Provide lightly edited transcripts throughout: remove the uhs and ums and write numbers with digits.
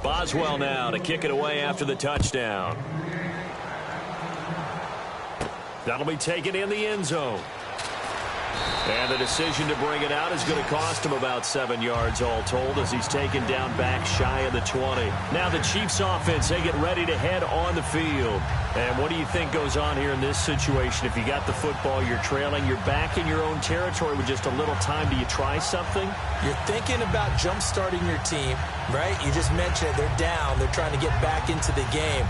Boswell now to kick it away after the touchdown. That'll be taken in the end zone. And the decision to bring it out is going to cost him about 7 yards all told as he's taken down back shy of the 20. Now the Chiefs offense, they get ready to head on the field. And what do you think goes on here in this situation? If you got the football, you're trailing, you're back in your own territory with just a little time. Do you try something? You're thinking about jump-starting your team, right? You just mentioned it. They're down. They're trying to get back into the game.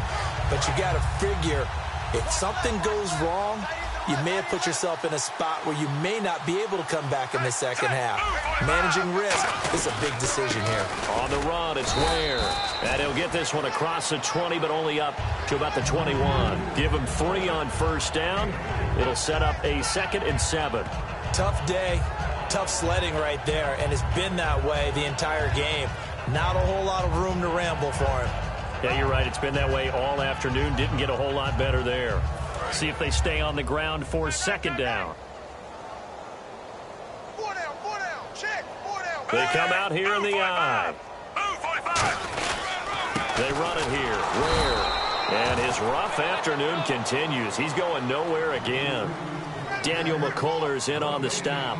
But you got to figure if something goes wrong, you may have put yourself in a spot where you may not be able to come back in the second half. Managing risk is a big decision here. On the run, it's Ware. And he'll get this one across the 20, but only up to about the 21. Give him 3 on first down. It'll set up a 2nd and 7. Tough day, tough sledding right there, and it's been that way the entire game. Not a whole lot of room to ramble for him. Yeah, you're right. It's been that way all afternoon. Didn't get a whole lot better there. See if they stay on the ground for 2nd down. 4 down, 4 down. Check, 4 down. They come out here in the I. They run it here. Ware. And his rough afternoon continues. He's going nowhere again. Daniel McCullers in on the stop.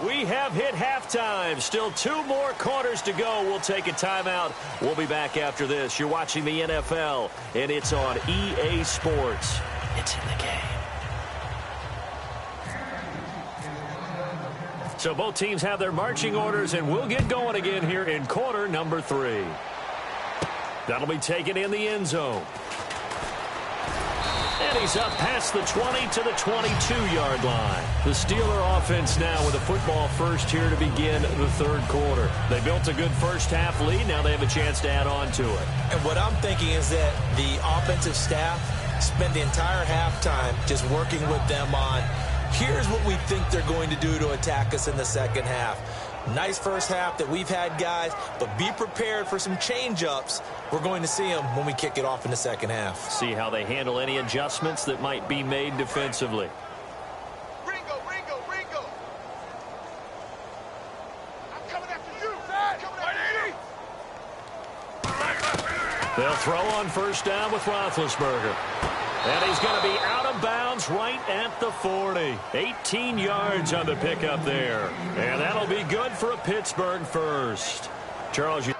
We have hit halftime. Still 2 more quarters to go. We'll take a timeout. We'll be back after this. You're watching the NFL, and it's on EA Sports. It's in the game. So both teams have their marching orders, and we'll get going again here in quarter number 3. That'll be taken in the end zone. And he's up past the 20 to the 22-yard line. The Steeler offense now with a football first here to begin the 3rd quarter. They built a good first half lead. Now they have a chance to add on to it. And what I'm thinking is that the offensive staff spent the entire halftime just working with them on, here's what we think they're going to do to attack us in the second half. Nice first half that we've had, guys, but be prepared for some change-ups. We're going to see them when we kick it off in the second half. See how they handle any adjustments that might be made defensively. Ringo. I'm coming after you. I'm coming after you. They'll throw on first down with Roethlisberger. And he's going to be out of bounds right at the 40. 18 yards on the pickup there. And that'll be good for a Pittsburgh first. Charles, you...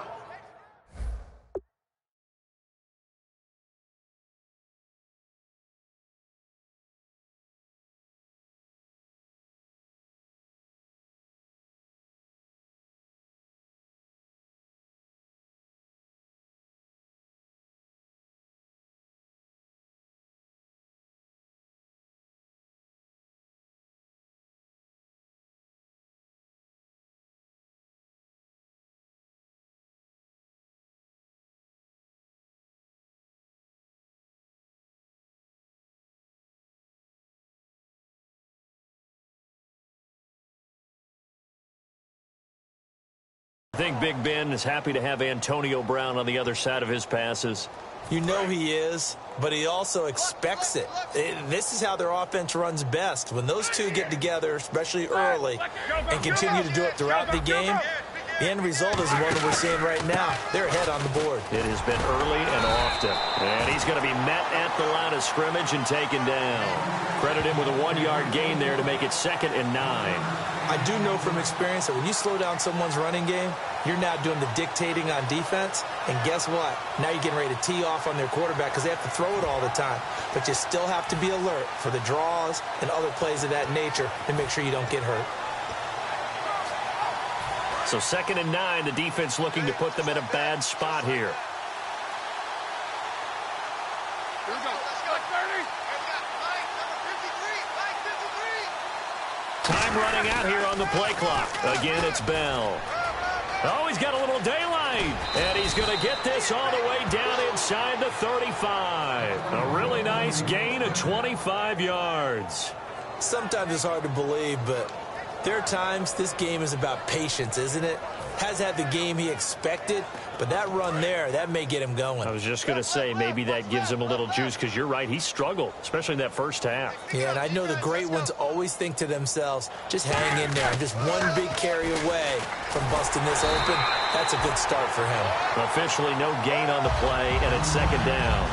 I think Big Ben is happy to have Antonio Brown on the other side of his passes. You know he is, but he also expects it. This is how their offense runs best. When those two get together, especially early, and continue to do it throughout the game, the end result is the one that we're seeing right now. They're ahead on the board. It has been early and often. And he's going to be met at the line of scrimmage and taken down. Credit him with a 1-yard gain there to make it 2nd and 9. I do know from experience that when you slow down someone's running game, you're now doing the dictating on defense. And guess what? Now you're getting ready to tee off on their quarterback because they have to throw it all the time. But you still have to be alert for the draws and other plays of that nature to make sure you don't get hurt. So 2nd and 9, the defense looking to put them in a bad spot here. Time running out here on the play clock. Again, it's Bell. Oh, he's got a little daylight. And he's going to get this all the way down inside the 35. A really nice gain of 25 yards. Sometimes it's hard to believe, but there are times this game is about patience, isn't it? has had the game he expected, but that run there, that may get him going. I was just going to say, maybe that gives him a little juice, because you're right, he struggled, especially in that first half. Yeah, and I know the great ones always think to themselves, just hang in there. I'm just one big carry away from busting this open. That's a good start for him. Officially no gain on the play, and it's second down.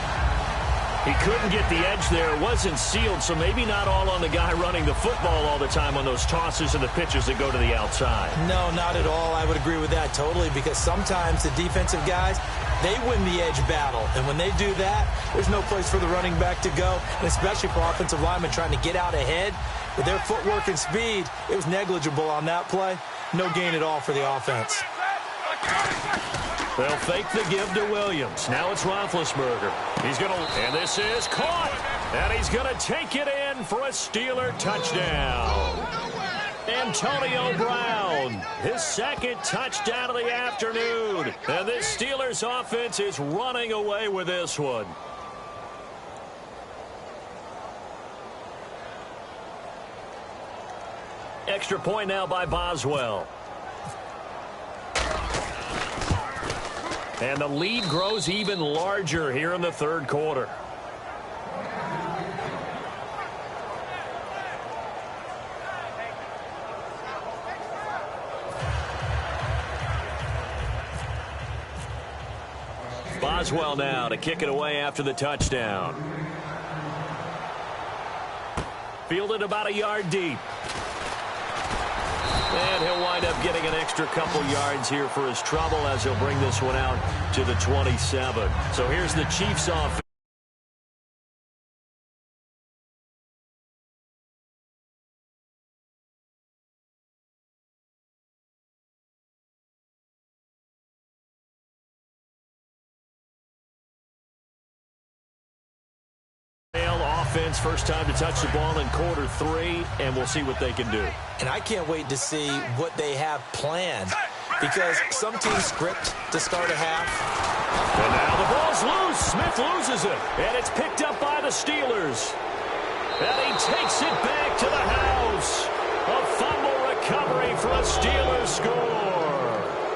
He couldn't get the edge there. It wasn't sealed, so maybe not all on the guy running the football all the time on those tosses and the pitches that go to the outside. No, not at all. I would agree with that totally, because sometimes the defensive guys, they win the edge battle. And when they do that, there's no place for the running back to go, and especially for offensive linemen trying to get out ahead. With their footwork and speed, it was negligible on that play. No gain at all for the offense. They'll fake the give to Williams. Now it's Roethlisberger. He's going to, and this is caught. And he's going to take it in for a Steeler touchdown. Antonio Brown, his second touchdown of the afternoon. And this Steelers offense is running away with this one. Extra point now by Boswell. And the lead grows even larger here in the third quarter. Boswell now to kick it away after the touchdown. Fielded about a yard deep. And he'll wind up getting an extra couple yards here for his trouble as he'll bring this one out to the 27. So here's the Chiefs offense. Offense, first time to touch the ball in quarter three, and we'll see what they can do. And I can't wait to see what they have planned, because some teams script to start a half. And now the ball's loose. Smith loses it, and it's picked up by the Steelers. And he takes it back to the house. A fumble recovery for a Steelers score.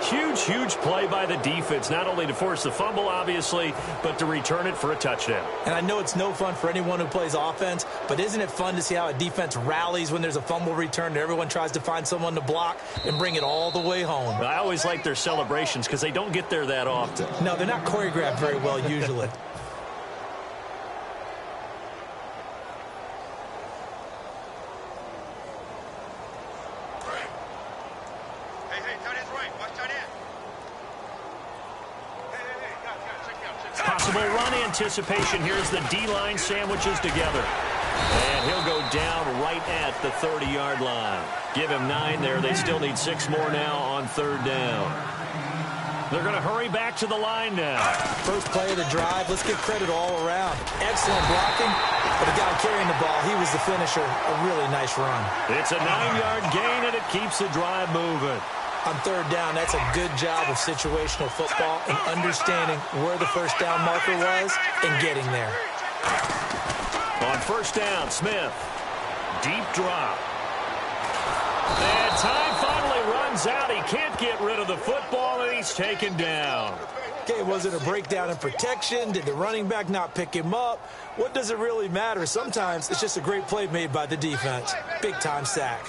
Huge, huge play by the defense, not only to force the fumble, obviously, but to return it for a touchdown. And I know it's no fun for anyone who plays offense, but isn't it fun to see how a defense rallies when there's a fumble return and everyone tries to find someone to block and bring it all the way home? I always like their celebrations because they don't get there that often. No, they're not choreographed very well usually. Possible run anticipation. Here's the D-line sandwiches together. And he'll go down right at the 30-yard line. Give him 9 there. They still need 6 more now on third down. They're going to hurry back to the line now. First play of the drive. Let's give credit all around. Excellent blocking. But the guy carrying the ball, he was the finisher. A really nice run. It's a 9-yard gain, and it keeps the drive moving. On third down, that's a good job of situational football and understanding where the first down marker was and getting there. On first down, Smith. Deep drop. And time finally runs out. He can't get rid of the football, and he's taken down. Okay, was it a breakdown in protection? Did the running back not pick him up? What does it really matter? Sometimes it's just a great play made by the defense. Big-time sack.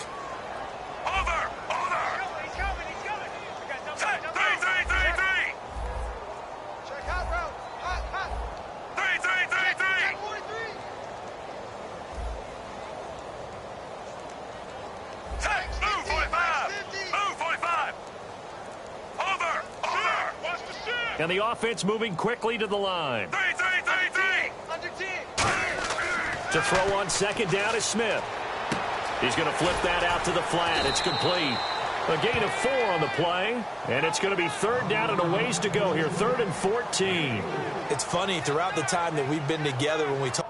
And the offense moving quickly to the line. To throw on second down is Smith. He's going to flip that out to the flat. It's complete. A gain of 4 on the play. And it's going to be third down and a ways to go here. 3rd and 14. It's funny, throughout the time that we've been together when we talk.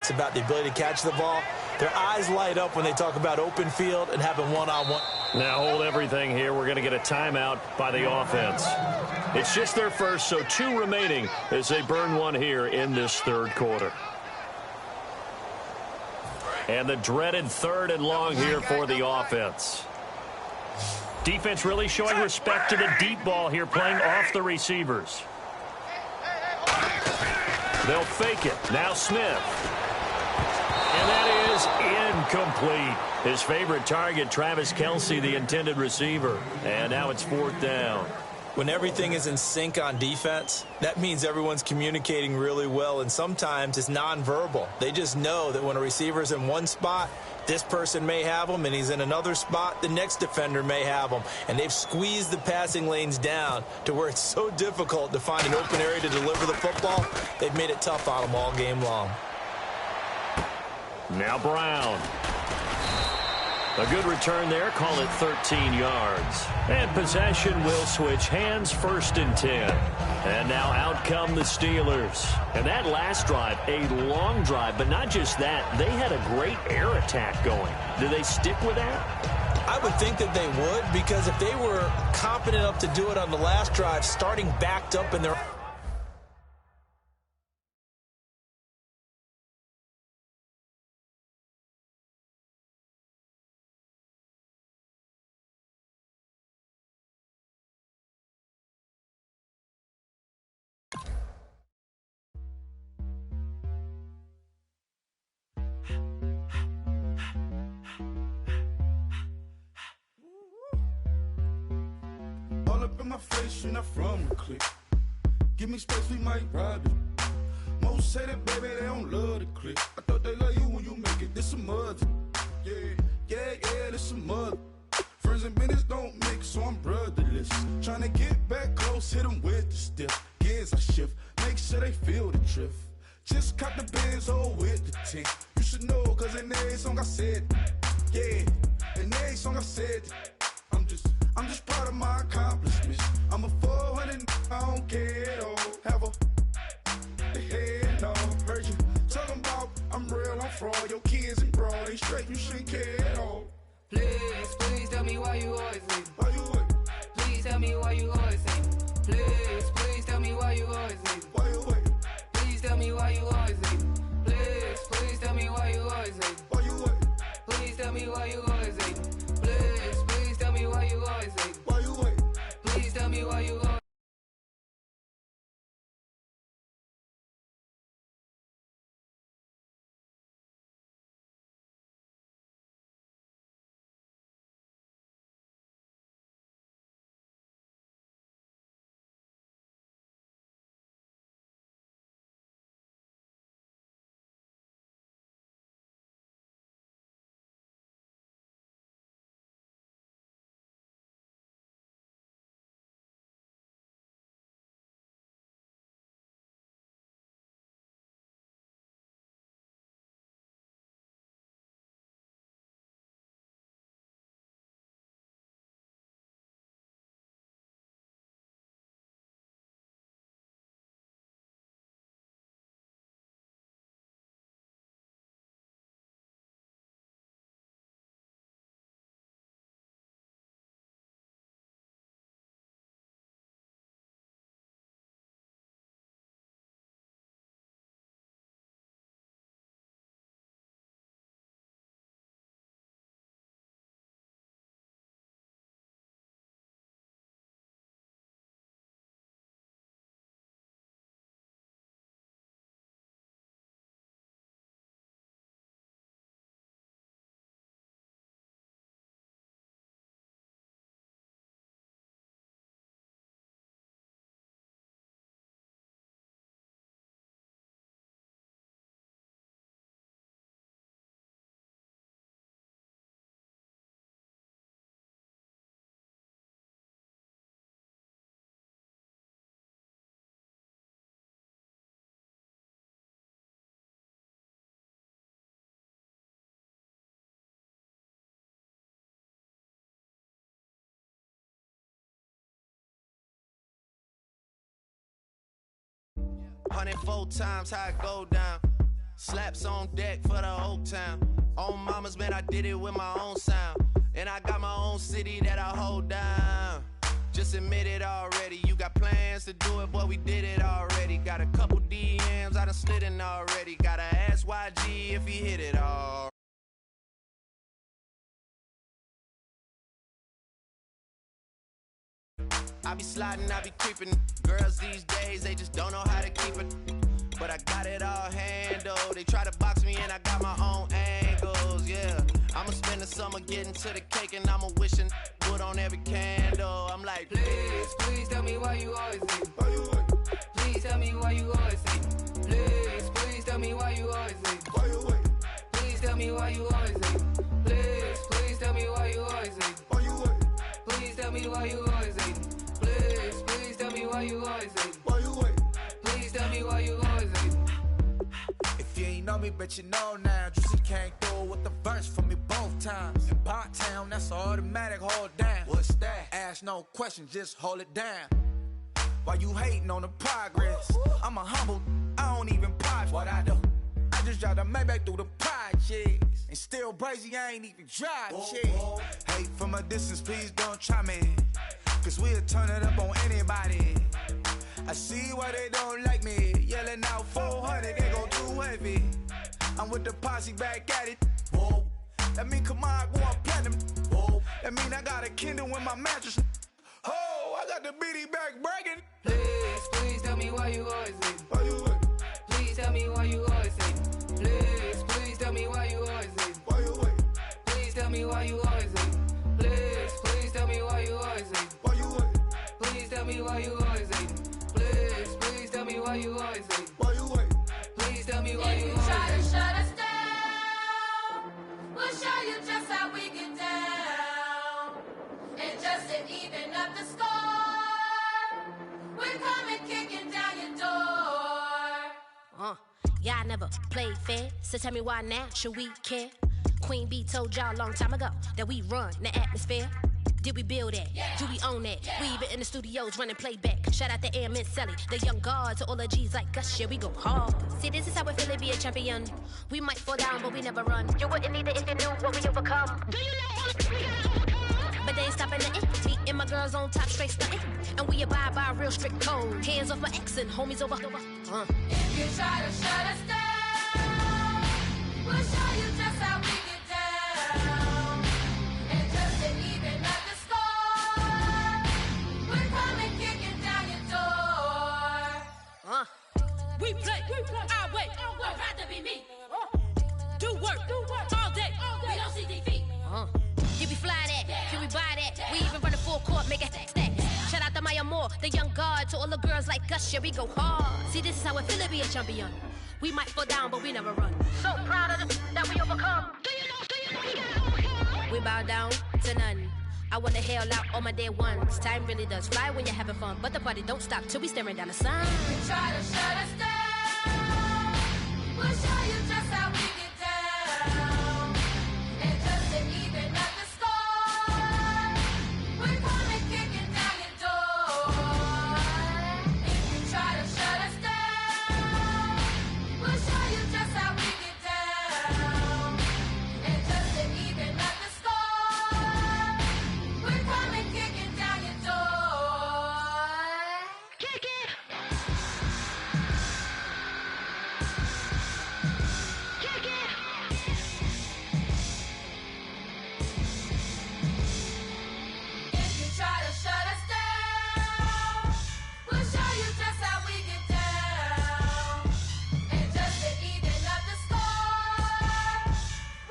It's about the ability to catch the ball. Their eyes light up when they talk about open field and having one-on-one. Now hold everything here. We're going to get a timeout by the offense. It's just their first, so 2 remaining as they burn one here in this third quarter. And the dreaded 3rd and long here for the offense. Defense really showing respect to the deep ball here, playing off the receivers. They'll fake it. Now Smith. And that is incomplete. His favorite target, Travis Kelce, the intended receiver. And now it's 4th down. When everything is in sync on defense, that means everyone's communicating really well, and sometimes it's nonverbal. They just know that when a receiver's in one spot, this person may have him, and he's in another spot, the next defender may have him. And they've squeezed the passing lanes down to where it's so difficult to find an open area to deliver the football. They've made it tough on them all game long. Now Brown. A good return there. Call it 13 yards. And possession will switch hands, 1st and 10. And now out come the Steelers. And that last drive, a long drive, but not just that. They had a great air attack going. Do they stick with that? I would think that they would, because if they were confident enough to do it on the last drive, starting backed up in their... In my face, you're not from the clique. Give me space, we might ride it. Most say that, baby, they don't love the clique. I thought they love you when you make it. This some mother. Yeah, this some mother. Friends and business don't mix, so I'm brotherless. Trying to get back close, hit them with the stiff. Gears I shift, make sure they feel the drift. Just cop the Benz, oh, with the tint. You should know, cause in every song I said, yeah, in every song I said, I'm just proud of my accomplishments. I'm a 400, I don't care at all. Have a head no. Heard you talking about I'm real, I'm fraud. Your kids and broad, they straight, you shouldn't care at all. Please tell me why you always leave. Why you what? Please tell me why you always leave. Please tell me why you always leave. Why you what? Please tell me why you always leave. Please tell me why you always leave. Why you what? Please tell me why you always leave. Please tell me why you always leave. Why you what? Please tell me why you always. Hundred 4 times how it go down. Slaps on deck for the whole town. On mamas, man, I did it with my own sound. And I got my own city that I hold down. Just admit it already. You got plans to do it, boy, we did it already. Got a couple DMs, I done slid in already. Gotta ask YG if he hit it all. I be sliding, I be creeping. Girls these days, they just don't know how to keep it. But I got it all handled. They try to box me and I got my own angles, yeah. I'ma spend the summer getting to the cake and I'ma wishing wood on every candle. I'm like, please, please tell me why you always hate me. Please tell me why you always hate me. Please, please tell me why you always hate me. Please tell me why you always hate me. Please, please tell me why you always hate me. Please tell me why you always hate me. Please, please tell me why you always hate me. Please tell me why you always hate me. If you ain't know me, bet you know now. Juicy came through with the verse for me both times. In Pot Town, that's automatic, hold down. What's that? Ask no question, just hold it down. Why you hating on the progress? I'm a humble, I don't even pop what I do. I just drive the Maybach through the projects. And still brazy, I ain't even drive shit. Hate from a distance, please don't try me. Cause we'll turn it up on anybody. I see why they don't like me. Yelling out 400, they go too heavy. I'm with the posse back at it. Whoa. That mean come on, go on platinum. Whoa. That mean I got a Kindle in my mattress. Oh, I got the BD back bragging. Please, please tell me why you always hate me. Please tell me why you always hate me. Please, please tell me why you always hate me. Please tell me why you always hate me. Please, please tell me why you always hate me. Please tell me why you always hate me. Please, please tell me why you always hate me. Please tell me why you always hate me. If you try to shut us down, we'll show you just how we get down. And just to even up the score, we're coming kicking down your door. Yeah, I never played fair, so tell me why now should we care? Queen B told y'all a long time ago that we run the atmosphere. Did we build that? Yeah. Do we own that? Yeah. We even in the studios running playback. Shout out to Air Mint Sally, the young guard to all the G's like us. Yeah, we go hard. See, this is how we feel to be a champion. We might fall down, but we never run. You wouldn't need it if you knew what we overcome. Do you know all the we gotta overcome? But they ain't stopping nothing. Me and my girls on top straight stunting. And we abide by a real strict code. Hands off my ex and homies over. If you try to shut us down, we'll show you just how we get down. And just to even up the score, we're coming kicking down your door. We play our way. I'd rather be me. Do work all day. We don't see defeat. Did we fly that? Can we buy that? We even run a full court, make it stack. Shout out to Maya Moore, the young guard, to all the girls like us. Yeah, we go hard. See, this is how it feel to be a champion. We might fall down, but we never run. So proud of that we overcome. Do you know we gotta overcome? We bow down to none. I wanna hail out all my dear ones. Time really does fly when you're having fun, but the party don't stop till we staring down the sun. You try to shut us down, we'll show you just how we get down. And just to even up the score, we're coming kicking down your door. If you try to shut us down, we'll show you just how we get down. And just to even up the score, we're coming kicking down your door. Kick it! Kick it! If you try to shut us down, we'll show you just how we get down. And just to even up the score,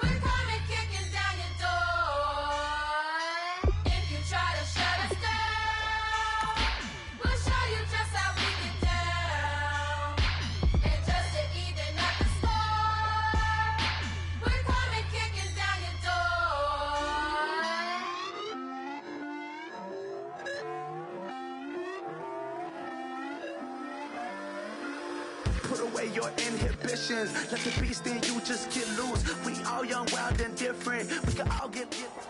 we're coming kicking down your door. If you try to shut us down, we'll show you just how we get down. And just to even up the score, we're coming kicking down your door. Put away your inhibitions. Let the beast in you just get loose. We all young, wild, and different. We can all get different.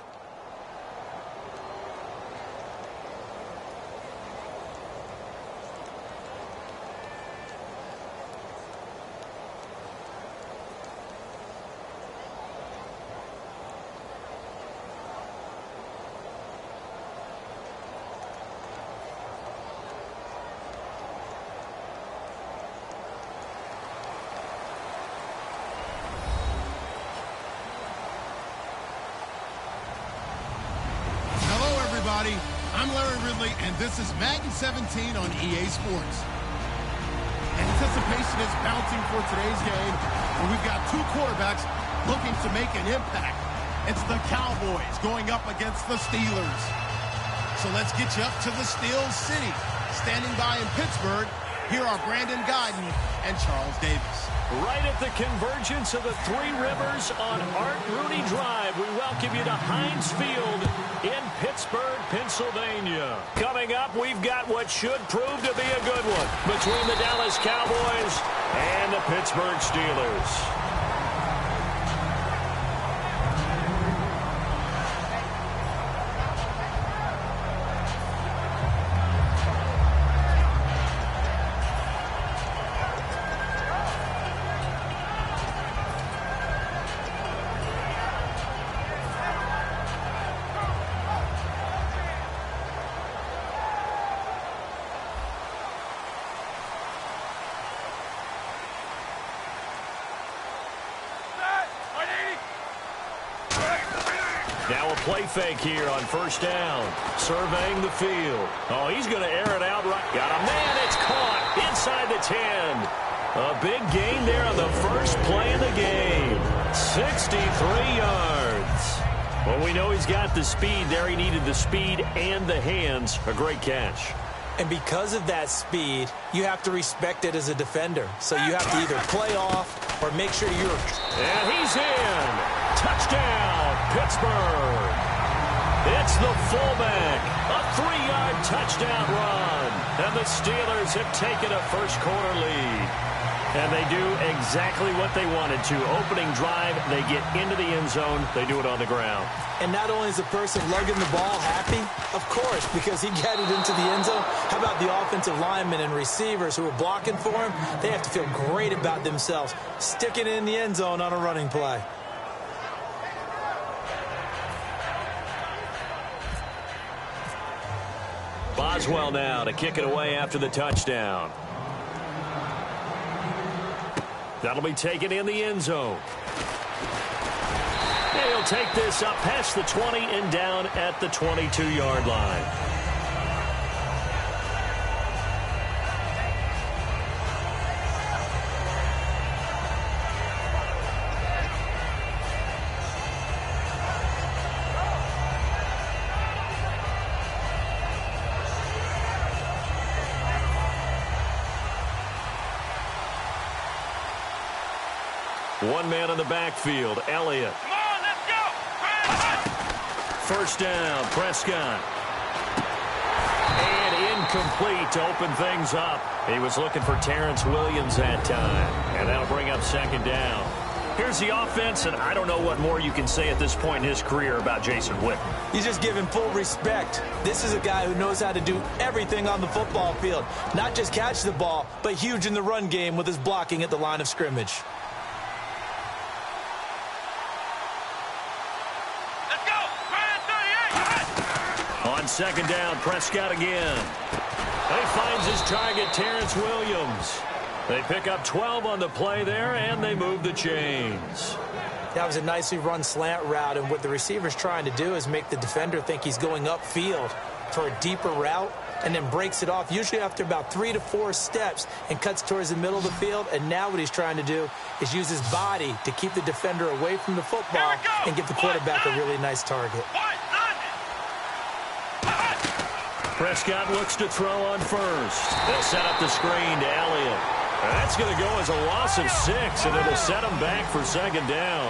everybody. I'm Larry Ridley, and this is Madden 17 on EA Sports. Anticipation is mounting for today's game, and we've got two quarterbacks looking to make an impact. It's the Cowboys going up against the Steelers. So let's get you up to the Steel City. Standing by in Pittsburgh, here are Brandon Guyton and Charles Davis. Right at the convergence of the Three Rivers on Art Rooney Drive, we welcome you to Heinz Field in Pittsburgh, Pennsylvania. Coming up, we've got what should prove to be a good one between the Dallas Cowboys and the Pittsburgh Steelers. Now a play fake here on first down. Surveying the field. Oh, he's going to air it out right. Got a man. It's caught inside the 10. A big gain there on the first play of the game. 63 yards. Well, we know he's got the speed there. He needed the speed and the hands. A great catch. And because of that speed, you have to respect it as a defender. So you have to either play off or make sure you're... And he's in. Touchdown, Pittsburgh. It's the fullback. A 3-yard touchdown run. And the Steelers have taken a first-quarter lead. And they do exactly what they wanted to. Opening drive, they get into the end zone. They do it on the ground. And not only is the person lugging the ball happy, of course, because he got it into the end zone. How about the offensive linemen and receivers who are blocking for him? They have to feel great about themselves, sticking it in the end zone on a running play. Boswell now to kick it away after the touchdown. That'll be taken in the end zone. And he'll take this up past the 20 and down at the 22-yard line. One man in the backfield, Elliott. Come on, let's go. First down, Prescott. And incomplete to open things up. He was looking for Terrence Williams that time. And that'll bring up second down. Here's the offense, and I don't know what more you can say at this point in his career about Jason Witten. You just give him full respect. This is a guy who knows how to do everything on the football field. Not just catch the ball, but huge in the run game with his blocking at the line of scrimmage. On second down, Prescott again. He finds his target, Terrence Williams. They pick up 12 on the play there, and they move the chains. That was a nicely run slant route, and what the receiver's trying to do is make the defender think he's going upfield for a deeper route, and then breaks it off, usually after about 3 to 4 steps, and cuts towards the middle of the field. And now what he's trying to do is use his body to keep the defender away from the football and give the quarterback a really nice target. Prescott looks to throw on first. They'll set up the screen to Elliott. That's going to go as a loss of 6, and it'll set him back for second down.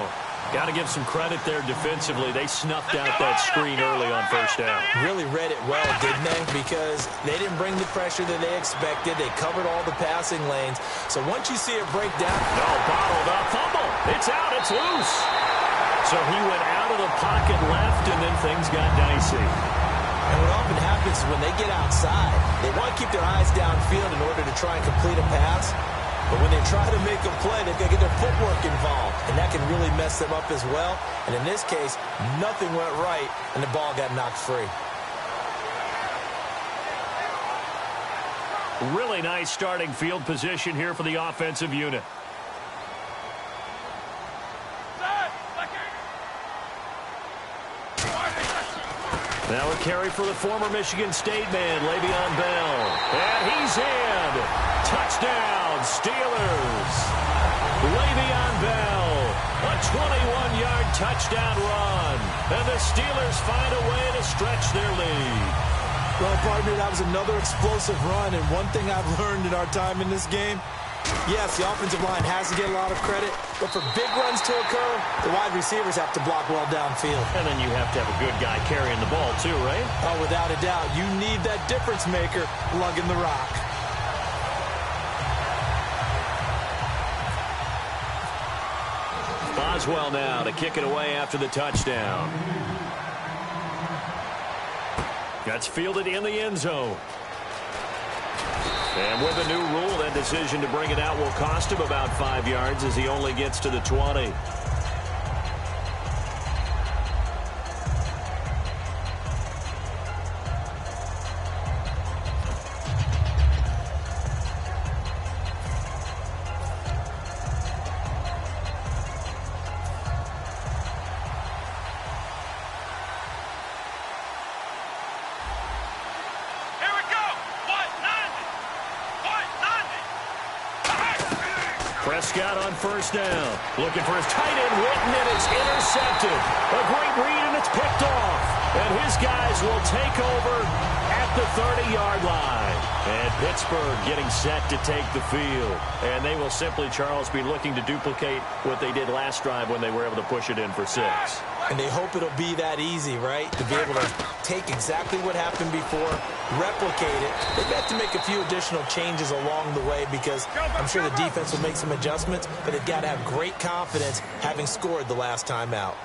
Got to give some credit there defensively. They snuffed out that screen early on first down. Really read it well, didn't they? Because they didn't bring the pressure that they expected. They covered all the passing lanes. So once you see it break down... No, bottled up. Fumble. It's out. It's loose. So he went out of the pocket left, and then things got dicey. And what often happens is when they get outside, they want to keep their eyes downfield in order to try and complete a pass. But when they try to make a play, they've got to get their footwork involved. And that can really mess them up as well. And in this case, nothing went right, and the ball got knocked free. Really nice starting field position here for the offensive unit. Now a carry for the former Michigan State man, Le'Veon Bell. And he's in. Touchdown, Steelers. Le'Veon Bell, a 21-yard touchdown run. And the Steelers find a way to stretch their lead. Well, partner, that was another explosive run. And one thing I've learned in our time in this game, yes, the offensive line has to get a lot of credit, but for big runs to occur, the wide receivers have to block well downfield. And then you have to have a good guy carrying the ball too, right? Oh, without a doubt. You need that difference maker lugging the rock. Boswell now to kick it away after the touchdown. That's fielded in the end zone. And with a new rule, that decision to bring it out will cost him about 5 yards as he only gets to the 20. Prescott on first down. Looking for his tight end, Witten, and it's intercepted. A great read, and it's picked off. And his guys will take over at the 30-yard line. And Pittsburgh getting set to take the field. And they will simply, Charles, be looking to duplicate what they did last drive when they were able to push it in for 6. And they hope it'll be that easy, right? To be able to take exactly what happened before, replicate it. They've got to make a few additional changes along the way because I'm sure the defense will make some adjustments, but they've got to have great confidence having scored the last time out.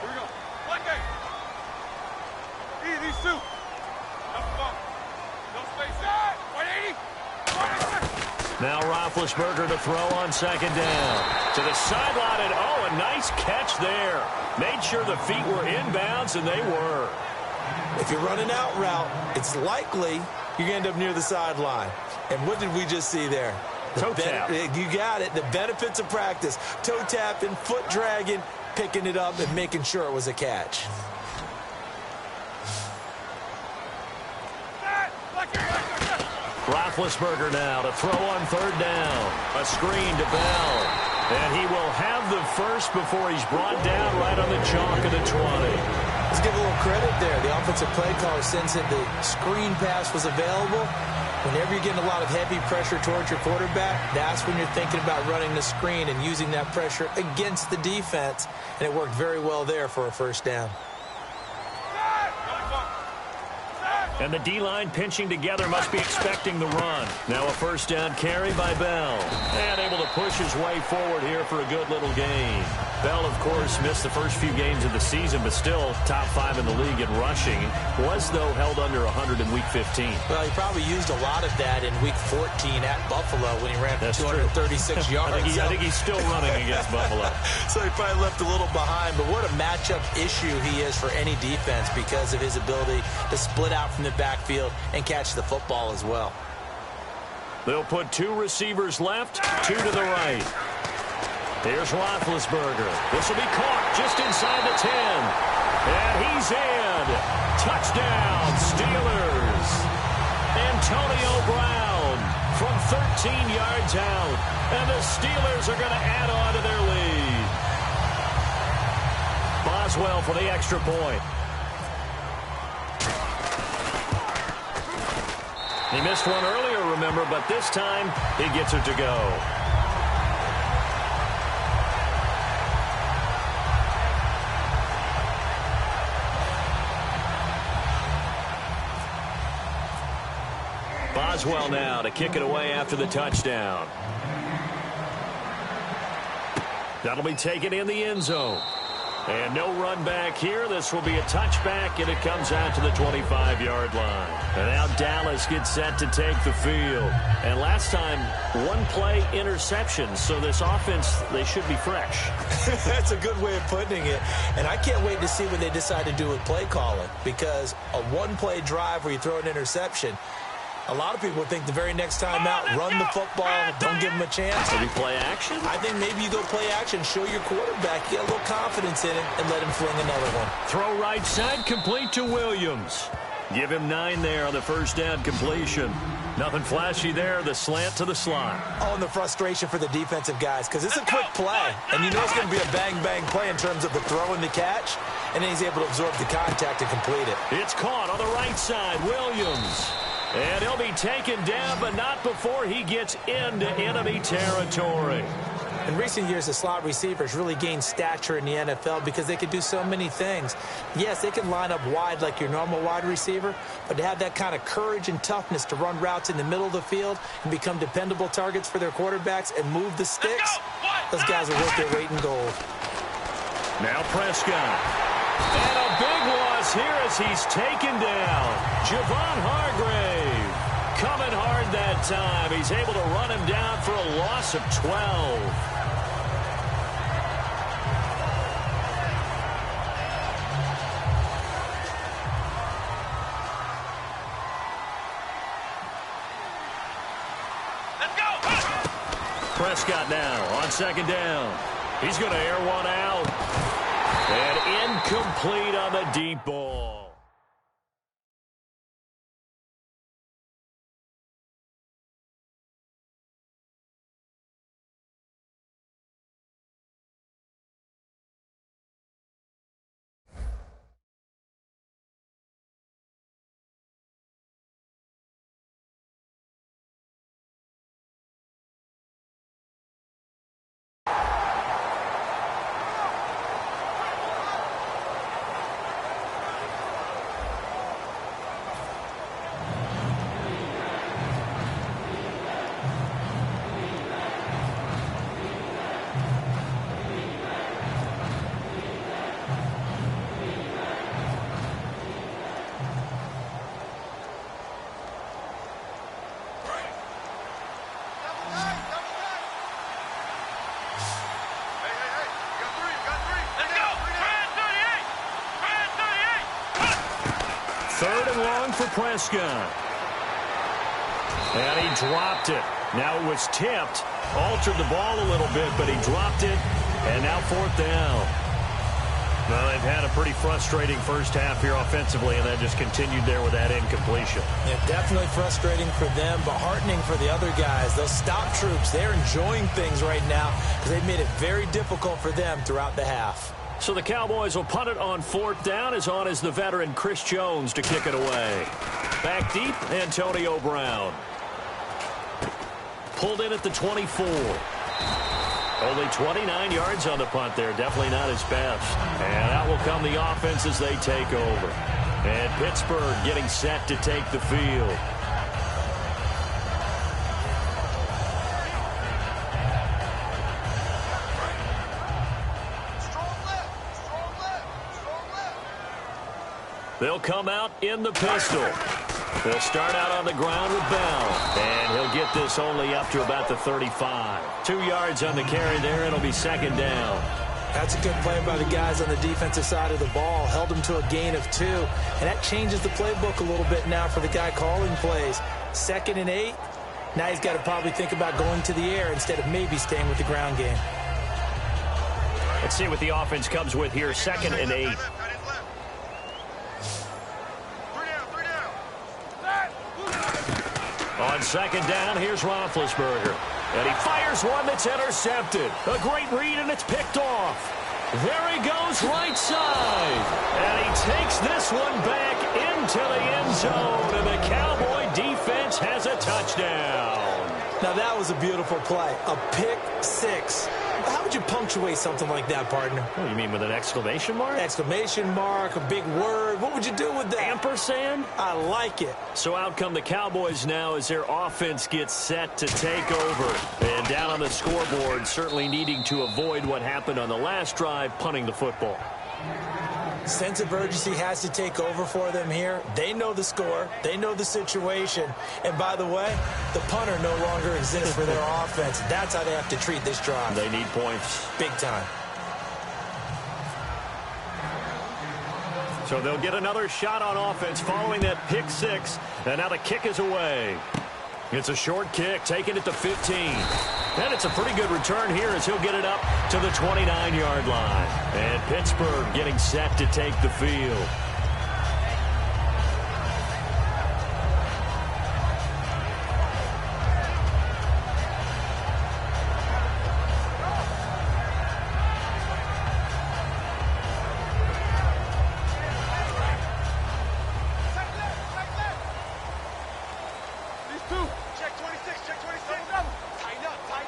Here we go. One game. These two. No space. 180. Now Roethlisberger to throw on second down. To the sideline, and oh, a nice catch there. Made sure the feet were inbounds, and they were. If you're running out route, it's likely you're going to end up near the sideline. And what did we just see there? Toe tap. You got it. The benefits of practice. Toe tapping, foot dragging, picking it up, and making sure it was a catch. Roethlisberger now to throw on third down. A screen to Bell. And he will have the first before he's brought down right on the chalk of the 20. Let's give a little credit there. The offensive play caller, since the screen pass was available, whenever you're getting a lot of heavy pressure towards your quarterback, that's when you're thinking about running the screen and using that pressure against the defense. And it worked very well there for a first down. And the D-line pinching together must be expecting the run. Now a first down carry by Bell. And able to push his way forward here for a good little gain. Bell, of course, missed the first few games of the season, but still top 5 in the league in rushing. Was, though, held under 100 in Week 15. Well, he probably used a lot of that in Week 14 at Buffalo when he ran for 236 yards. I think he's still running against Buffalo. So he probably left a little behind. But what a matchup issue he is for any defense because of his ability to split out from the backfield and catch the football as well. They'll put 2 receivers left, 2 to the right. Here's Roethlisberger. This will be caught just inside the 10. And he's in. Touchdown, Steelers. Antonio Brown from 13 yards out. And the Steelers are going to add on to their lead. Boswell for the extra point. He missed one earlier, remember, but this time he gets it to go. Boswell now to kick it away after the touchdown. That'll be taken in the end zone. And no run back here. This will be a touchback, and it comes out to the 25-yard line. And now Dallas gets set to take the field. And last time, 1 play interception. So this offense, they should be fresh. That's a good way of putting it. And I can't wait to see what they decide to do with play calling. Because a 1-play drive where you throw an interception, A lot of people think the very next time out, run the football, don't give him a chance. Maybe play action? I think maybe you go play action, show your quarterback, get a little confidence in it, and let him fling another one. Throw right side, complete to Williams. Give him 9 there on the first down completion. Nothing flashy there, the slant to the slot. Oh, and the frustration for the defensive guys, because it's a quick play, and you know it's going to be a bang-bang play in terms of the throw and the catch, and then he's able to absorb the contact and complete it. It's caught on the right side, Williams. And he'll be taken down, but not before he gets into enemy territory. In recent years, the slot receivers really gained stature in the NFL because they can do so many things. Yes, they can line up wide like your normal wide receiver, but to have that kind of courage and toughness to run routes in the middle of the field and become dependable targets for their quarterbacks and move the sticks, those guys are worth their weight in gold. Now Prescott. And a big loss here as he's taken down. Javon Hargrave coming hard that time. He's able to run him down for a loss of 12. Let's go! Prescott now on second down. He's going to air one out. And incomplete on the deep ball. Third and long for Prescott. And he dropped it. Now it was tipped. Altered the ball a little bit, but he dropped it. And now fourth down. Well, they've had a pretty frustrating first half here offensively, and then just continued there with that incompletion. Yeah, definitely frustrating for them, but heartening for the other guys. Those stop troops, they're enjoying things right now because they've made it very difficult for them throughout the half. So the Cowboys will punt it on fourth down. As on is the veteran Chris Jones to kick it away. Back deep, Antonio Brown. Pulled in at the 24. Only 29 yards on the punt there. Definitely not his best. And out will come the offense as they take over. And Pittsburgh getting set to take the field. They'll come out in the pistol. They'll start out on the ground with Bell. And he'll get this only up to about the 35. 2 yards on the carry there. It'll be second down. That's a good play by the guys on the defensive side of the ball. Held them to a gain of 2. And that changes the playbook a little bit now for the guy calling plays. 2nd and 8. Now he's got to probably think about going to the air instead of maybe staying with the ground game. Let's see what the offense comes with here. 2nd and 8. On second down, here's Roethlisberger. And he fires one that's intercepted. A great read, and it's picked off. There he goes right side. And he takes this one back into the end zone. And the Cowboy defense has a touchdown. Now that was a beautiful play. A pick six. How would you punctuate something like that, partner? What, you mean with an exclamation mark? Exclamation mark, a big word. What would you do with that? Ampersand? I like it. So out come the Cowboys now as their offense gets set to take over. And down on the scoreboard, certainly needing to avoid what happened on the last drive, punting the football. Sense of urgency has to take over for them here. They know the score. They know the situation. And by the way, the punter no longer exists for their offense. That's how they have to treat this drive. They need points. Big time. So they'll get another shot on offense following that pick six. And now the kick is away. It's a short kick, taken at the 15. And it's a pretty good return here as he'll get it up to the 29-yard line. And Pittsburgh getting set to take the field.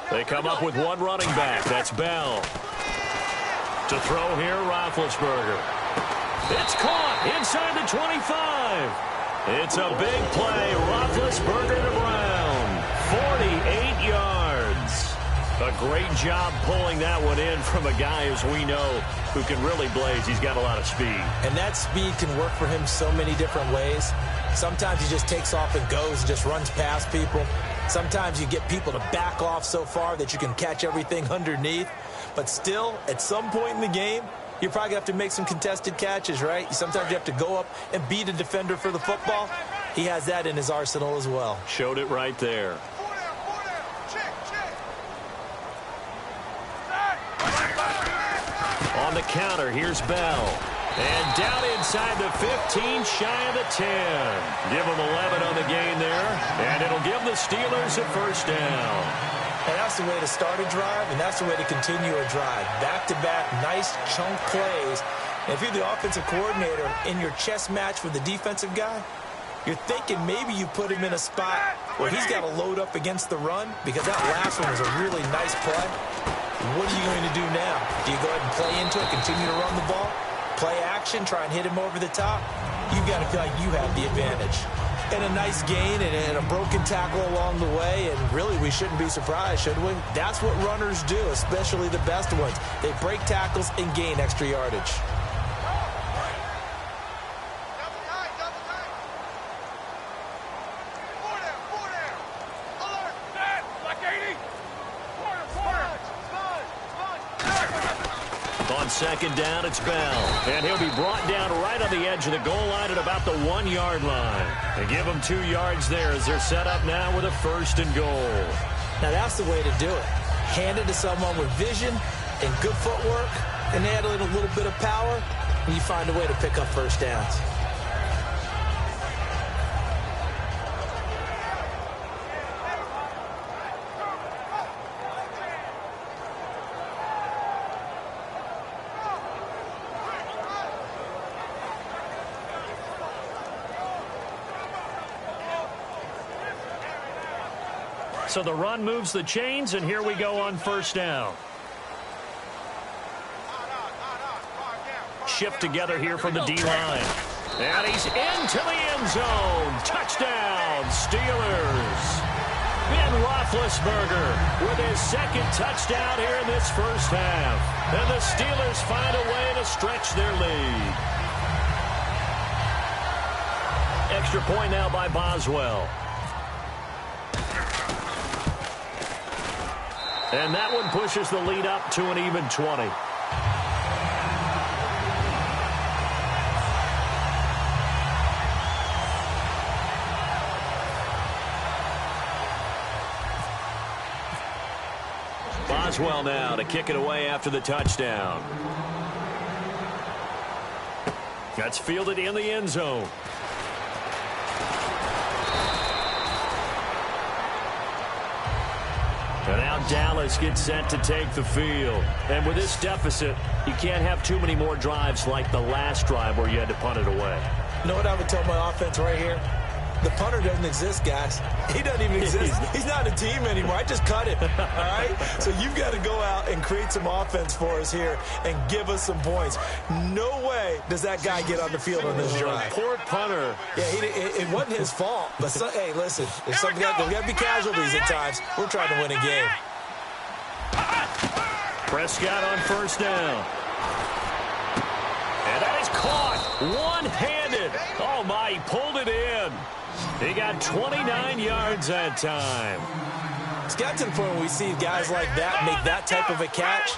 They come up with one running back. That's Bell. To throw here, Roethlisberger. It's caught inside the 25. It's a big play. Roethlisberger to Brown. 48 yards. A great job pulling that one in from a guy, as we know, who can really blaze. He's got a lot of speed. And that speed can work for him so many different ways. Sometimes he just takes off and goes and just runs past people. Sometimes you get people to back off so far that you can catch everything underneath. But still, at some point in the game, you're probably going to have to make some contested catches, right? Sometimes you have to go up and beat a defender for the football. He has that in his arsenal as well. Showed it right there. On the counter, here's Bell. And down inside the 15, shy of the 10. Give them 11 on the gain there, and it'll give the Steelers a first down. And that's the way to start a drive, and that's the way to continue a drive. Back-to-back, nice chunk plays. And if you're the offensive coordinator in your chess match with the defensive guy, you're thinking maybe you put him in a spot where he's got to load up against the run, because that last one was a really nice play. What are you going to do now? Do you go ahead and play into it, continue to run the ball? Play action, try and hit him over the top? You've got to feel like you have the advantage. And a nice gain and a broken tackle along the way, and really we shouldn't be surprised, should we? That's what runners do, especially the best ones. They break tackles and gain extra yardage. On second down, it's Bell. And he'll be brought down right on the edge of the goal line at about the 1-yard line. They give him 2 yards there as they're set up now with a first and goal. Now that's the way to do it. Hand it to someone with vision and good footwork, and add a little bit of power, and you find a way to pick up first downs. So the run moves the chains, and here we go on first down. Shift together here from the D-line. And he's into the end zone. Touchdown, Steelers. Ben Roethlisberger with his second touchdown here in this first half. And the Steelers find a way to stretch their lead. Extra point now by Boswell. And that one pushes the lead up to an even 20. Boswell now to kick it away after the touchdown. That's fielded in the end zone. And now Dallas gets set to take the field. And with this deficit, you can't have too many more drives like the last drive where you had to punt it away. You know what I would tell my offense right here? The punter doesn't exist, guys. He doesn't even exist. He's not a team anymore. I just cut him, all right? So you've got to go out and create some offense for us here and give us some points. No way does that guy get on the field on this drive. Poor punter. Yeah, it wasn't his fault. But, hey, listen, there's got to be casualties at times. We're trying to win a game. Prescott on first down. And that is caught one-handed. Oh, my, he pulled it in. He got 29 yards that time. It's got to the point where we see guys like that make that type of a catch.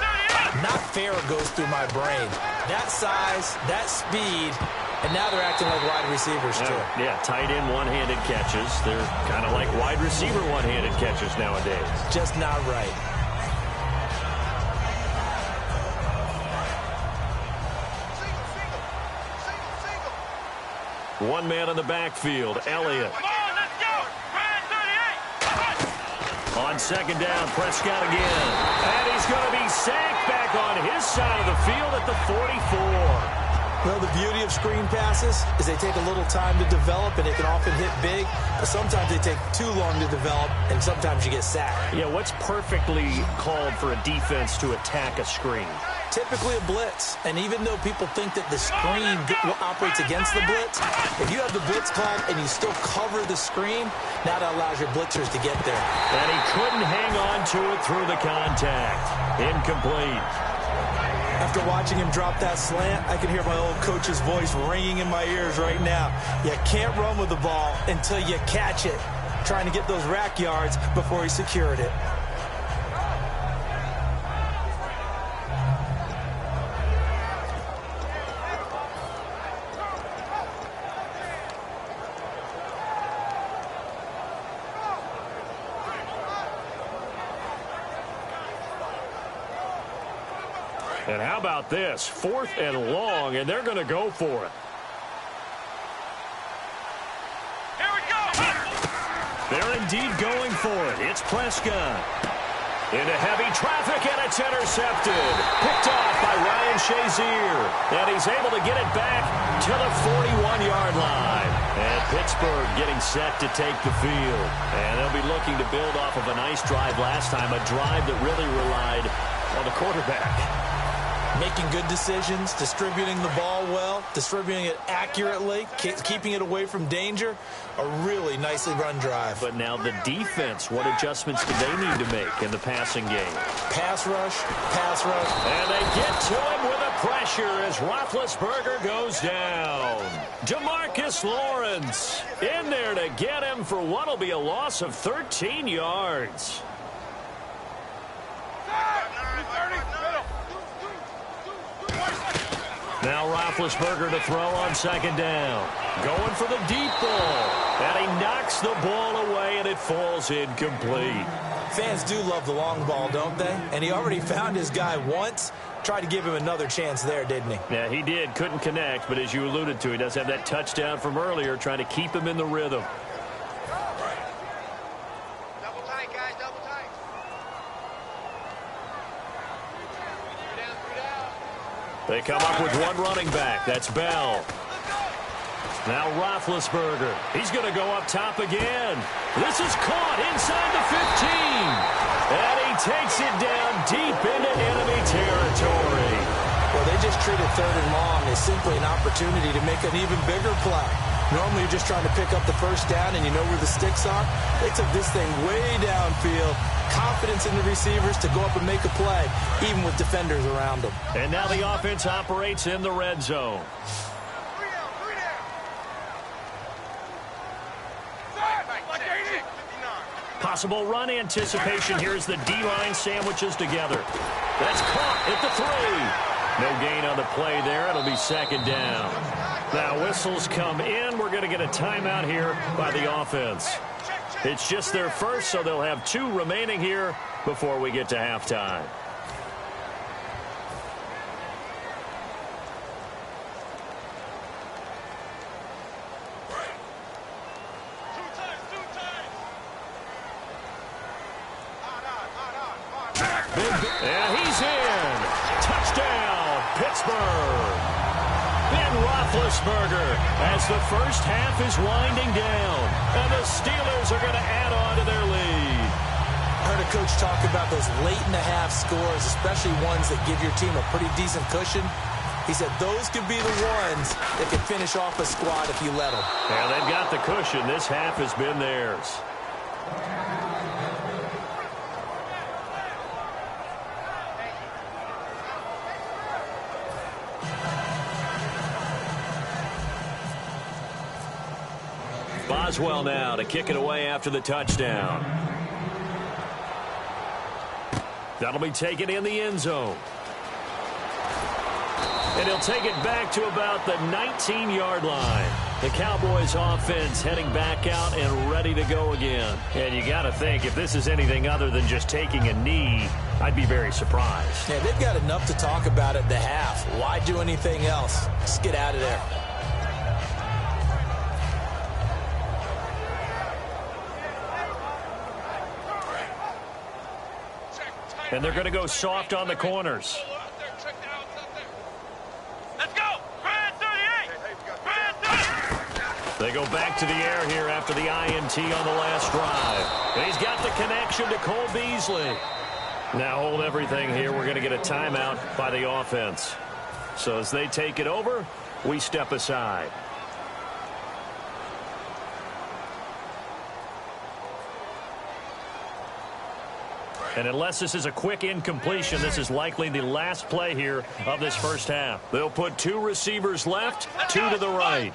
Not fair goes through my brain. That size, that speed, And now they're acting like wide receivers, too. Yeah, tight end one-handed catches. They're kind of like wide receiver one-handed catches nowadays. Just not right. One man in the backfield, Elliott. On second down, Prescott again. And he's going to be sacked back on his side of the field at the 44. Well, the beauty of screen passes is they take a little time to develop, and they can often hit big, but sometimes they take too long to develop, and sometimes you get sacked. Yeah, what's perfectly called for a defense to attack a screen? Typically a blitz, and even though people think that the screen operates against the blitz, if you have the blitz called and you still cover the screen, now that allows your blitzers to get there. And he couldn't hang on to it through the contact. Incomplete. After watching him drop that slant, I can hear my old coach's voice ringing in my ears right now. You can't run with the ball until you catch it. Trying to get those rack yards before he secured it. And how about this? 4th and long, and they're going to go for it. Here we go! They're indeed going for it. It's Prescott. Into heavy traffic, and it's intercepted. Picked off by Ryan Shazier. And he's able to get it back to the 41-yard line. And Pittsburgh getting set to take the field. And they'll be looking to build off of a nice drive last time, a drive that really relied on the quarterback. Making good decisions, distributing the ball well, distributing it accurately, keeping it away from danger. A really nicely run drive. But now the defense, what adjustments do they need to make in the passing game? Pass rush, pass rush. And they get to him with a pressure as Roethlisberger goes down. DeMarcus Lawrence in there to get him for what will be a loss of 13 yards. Now Roethlisberger to throw on second down. Going for the deep ball. And he knocks the ball away, and it falls incomplete. Fans do love the long ball, don't they? And he already found his guy once. Tried to give him another chance there, didn't he? Yeah, he did. Couldn't connect, but as you alluded to, he does have that touchdown from earlier, trying to keep him in the rhythm. Double tight, guys, double tight. They come up with one running back. That's Bell. Now Roethlisberger. He's going to go up top again. This is caught inside the 15. And he takes it down deep into enemy territory. Well, they just treated 3rd and long as simply an opportunity to make an even bigger play. Normally you're just trying to pick up the first down and you know where the sticks are. They took this thing way downfield. Confidence in the receivers to go up and make a play, even with defenders around them. And now the offense operates in the red zone. Possible run anticipation. Here's the D-line sandwiches together. That's caught at the 3. No gain on the play there. It'll be second down. Now whistles come in. We're going to get a timeout here by the offense. It's just their first, so they'll have 2 remaining here before we get to halftime. And he's in. Touchdown, Pittsburgh. Ben Roethlisberger as the first half is winding down. And the Steelers are going to add on to their lead. I heard a coach talk about those late-in-the-half scores, especially ones that give your team a pretty decent cushion. He said those could be the ones that can finish off a squad if you let them. Yeah, they've got the cushion. This half has been theirs. Boswell now to kick it away after the touchdown. That'll be taken in the end zone. And he'll take it back to about the 19-yard line. The Cowboys offense heading back out and ready to go again. And you got to think, if this is anything other than just taking a knee, I'd be very surprised. Yeah, they've got enough to talk about at the half. Why do anything else? Just get out of there. And they're going to go soft on the corners. Let's go! They go back to the air here after the INT on the last drive. And he's got the connection to Cole Beasley. Now hold everything here. We're going to get a timeout by the offense. So as they take it over, we step aside. And unless this is a quick incompletion, this is likely the last play here of this first half. They'll put 2 receivers left, 2 to the right.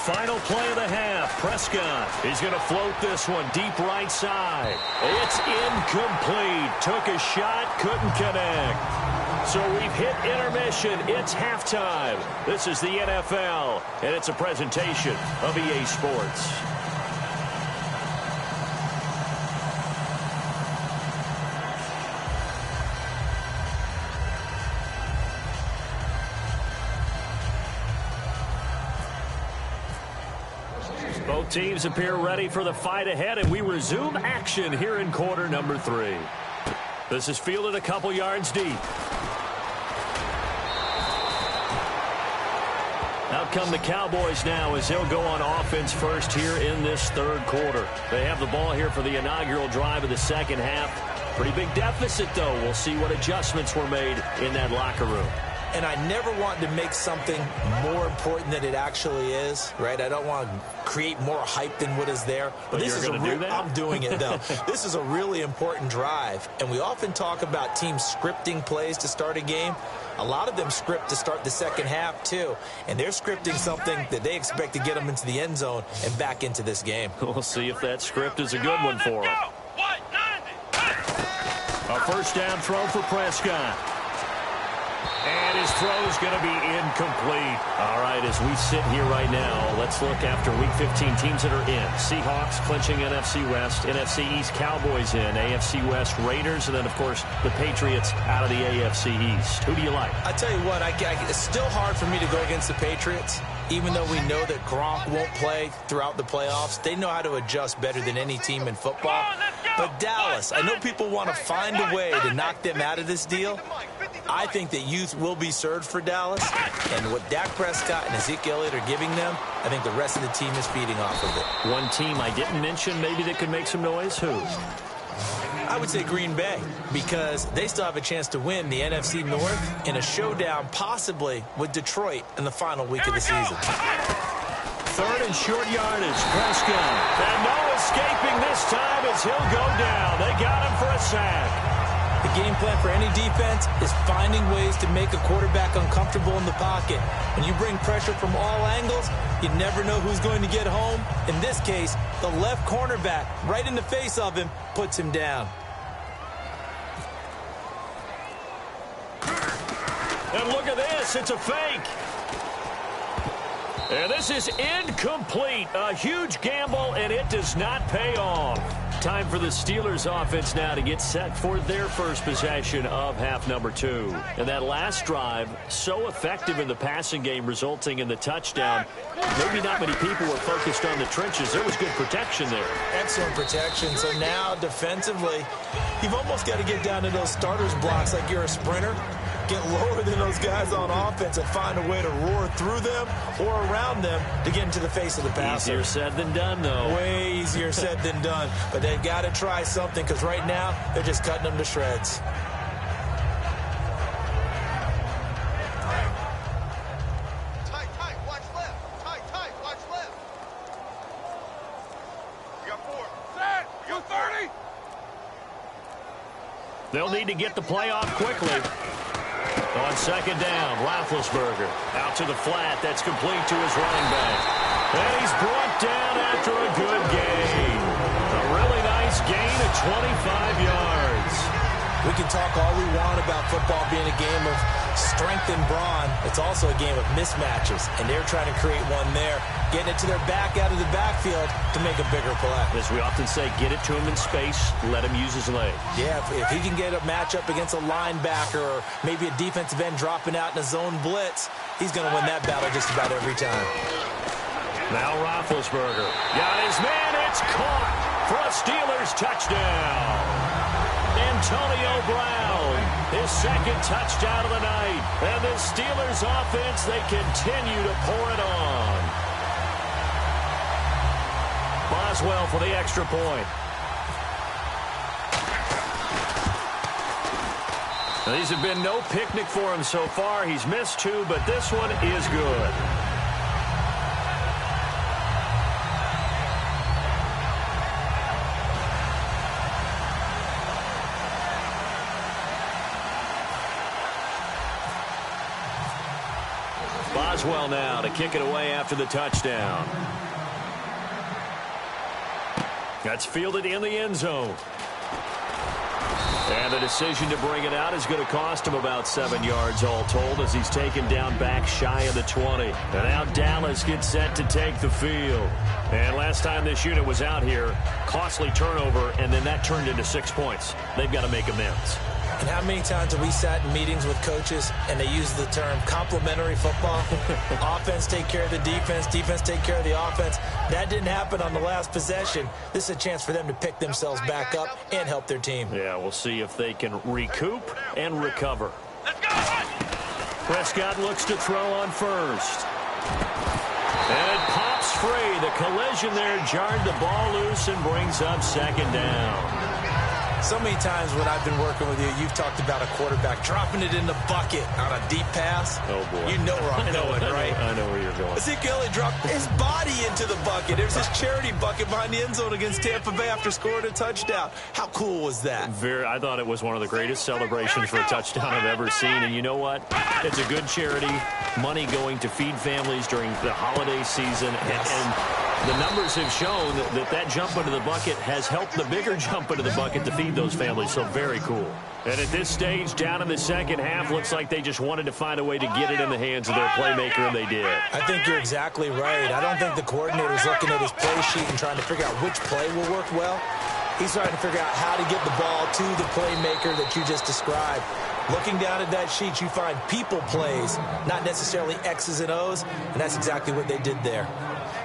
Final play of the half. Prescott. He's going to float this one deep right side. It's incomplete. Took a shot, couldn't connect. So we've hit intermission. It's halftime. This is the NFL, and it's a presentation of EA Sports. Both teams appear ready for the fight ahead, and we resume action here in quarter number 3. This is fielded a couple yards deep. Out come the Cowboys now as they'll go on offense first here in this third quarter. They have the ball here for the inaugural drive of the second half. Pretty big deficit, though. We'll see what adjustments were made in that locker room. And I never want to make something more important than it actually is, right? I don't want to create more hype than what is there. But this is I'm doing it, though. This is a really important drive. And we often talk about teams scripting plays to start a game. A lot of them script to start the second half, too. And they're scripting something that they expect to get them into the end zone and back into this game. We'll see if that script is a good one for them. A first down throw for Prescott. And his throw is going to be incomplete. All right, as we sit here right now, let's look after Week 15 teams that are in. Seahawks clinching NFC West, NFC East Cowboys in, AFC West Raiders, and then, of course, the Patriots out of the AFC East. Who do you like? I tell you what, it's still hard for me to go against the Patriots, even though we know that Gronk won't play throughout the playoffs. They know how to adjust better than any team in football. But Dallas, I know people want to find a way to knock them out of this deal. I think that youth will be served for Dallas, and what Dak Prescott and Ezekiel Elliott are giving them, I think the rest of the team is feeding off of it. One team I didn't mention maybe that could make some noise, who? I would say Green Bay, because they still have a chance to win the NFC North in a showdown possibly with Detroit in the final week of the season. Third and short yardage, Prescott. And no escaping this time as he'll go down. They got him for a sack. The game plan for any defense is finding ways to make a quarterback uncomfortable in the pocket. When you bring pressure from all angles, you never know who's going to get home. In this case, the left cornerback, right in the face of him, puts him down. And look at this, it's a fake. And this is incomplete. A huge gamble, and it does not pay off. Time for the Steelers offense now to get set for their first possession of half number 2. And that last drive, so effective in the passing game, resulting in the touchdown. Maybe not many people were focused on the trenches. There was good protection there. Excellent protection. So now, defensively, you've almost got to get down to those starters blocks like you're a sprinter. Get lower than those guys on offense and find a way to roar through them or around them to get into the face of the passer. Easier said than done, though. Way easier said than done. But they've got to try something, because right now they're just cutting them to shreds. Tight, watch left. Tight, watch left. You got 4. Set. You got 30. They'll need to get the play off quickly. On second down, Roethlisberger out to the flat. That's complete to his running back. And he's brought down after a good gain. A really nice gain of 25 yards. We can talk all we want about football being a game of strength and brawn. It's also a game of mismatches, and they're trying to create one there, getting it to their back out of the backfield to make a bigger play. As we often say, get it to him in space, let him use his leg. Yeah, if he can get a matchup against a linebacker or maybe a defensive end dropping out in a zone blitz, he's going to win that battle just about every time. Now Roethlisberger got his man. It's caught for a Steelers touchdown. Antonio Brown, his second touchdown of the night. And the Steelers offense, they continue to pour it on. Boswell for the extra point. Now, these have been no picnic for him so far. He's missed 2, but this one is good. Boswell now to kick it away after the touchdown. That's fielded in the end zone. And the decision to bring it out is going to cost him about 7 yards all told as he's taken down back shy of the 20. And now Dallas gets set to take the field. And last time this unit was out here, costly turnover, and then that turned into 6 points. They've got to make amends. And how many times have we sat in meetings with coaches and they use the term complementary football? Offense take care of the defense, defense take care of the offense. That didn't happen on the last possession. This is a chance for them to pick themselves back up and help their team. Yeah, we'll see if they can recoup and recover. Prescott looks to throw on first. And it pops free. The collision there jarred the ball loose and brings up second down. So many times when I've been working with you, you've talked about a quarterback dropping it in the bucket on a deep pass. Oh, boy. You know where I'm going, right? I know where you're going. Ezekiel Elliott dropped his body into the bucket. There's his charity bucket behind the end zone against Tampa Bay after scoring a touchdown. How cool was that? I thought it was one of the greatest celebrations for a touchdown I've ever seen. And you know what? It's a good charity. Money going to feed families during the holiday season. Yes. And the numbers have shown that jump into the bucket has helped the bigger jump into the bucket to feed those families. So very cool. And at this stage, down in the second half, looks like they just wanted to find a way to get it in the hands of their playmaker, and they did. I think you're exactly right. I don't think the coordinator's looking at his play sheet and trying to figure out which play will work well. He's trying to figure out how to get the ball to the playmaker that you just described. Looking down at that sheet, you find people plays, not necessarily X's and O's, and that's exactly what they did there.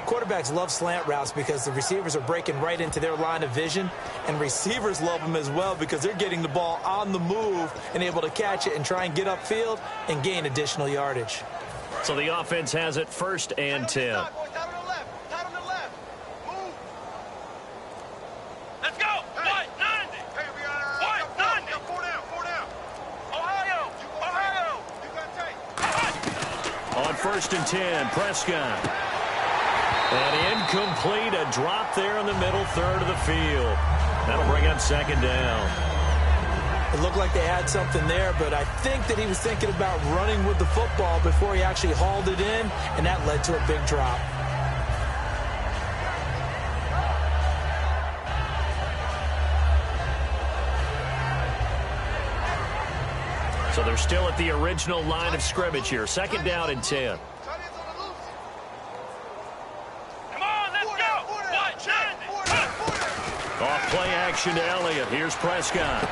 Quarterbacks love slant routes because the receivers are breaking right into their line of vision, and receivers love them as well because they're getting the ball on the move and able to catch it and try and get upfield and gain additional yardage. So the offense has it 1st and 10. Out on the left. Out on the left. Move. Let's go. White 90. Hey, we got White 90. 4 down. 4 down. Ohio. Ohio. You got tape. On 1st and 10, Prescott. And incomplete, a drop there in the middle third of the field. That'll bring up second down. It looked like they had something there, but I think that he was thinking about running with the football before he actually hauled it in, and that led to a big drop. So they're still at the original line of scrimmage here. 2nd down and 10. Off play action to Elliott. Here's Prescott.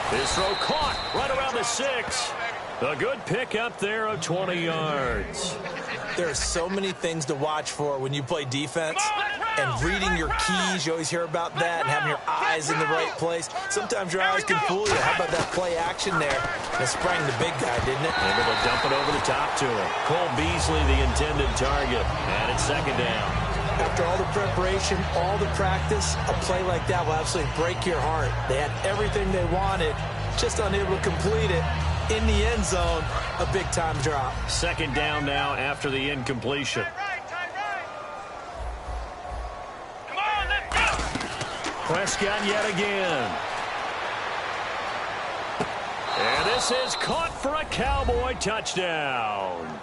His throw caught right around the 6. A good pick up there of 20 yards. There are so many things to watch for when you play defense. And reading your keys, you always hear about that, and having your eyes in the right place. Sometimes your eyes can fool you. How about that play action there? It sprang the big guy, didn't it? Able to dump it over the top to him. Cole Beasley, the intended target. And it's 2nd down. After all the preparation, all the practice, a play like that will absolutely break your heart. They had everything they wanted, just unable to complete it. In the end zone, a big-time drop. 2nd down now after the incompletion. Come on, let's go. Prescott yet again. And this is caught for a Cowboy touchdown.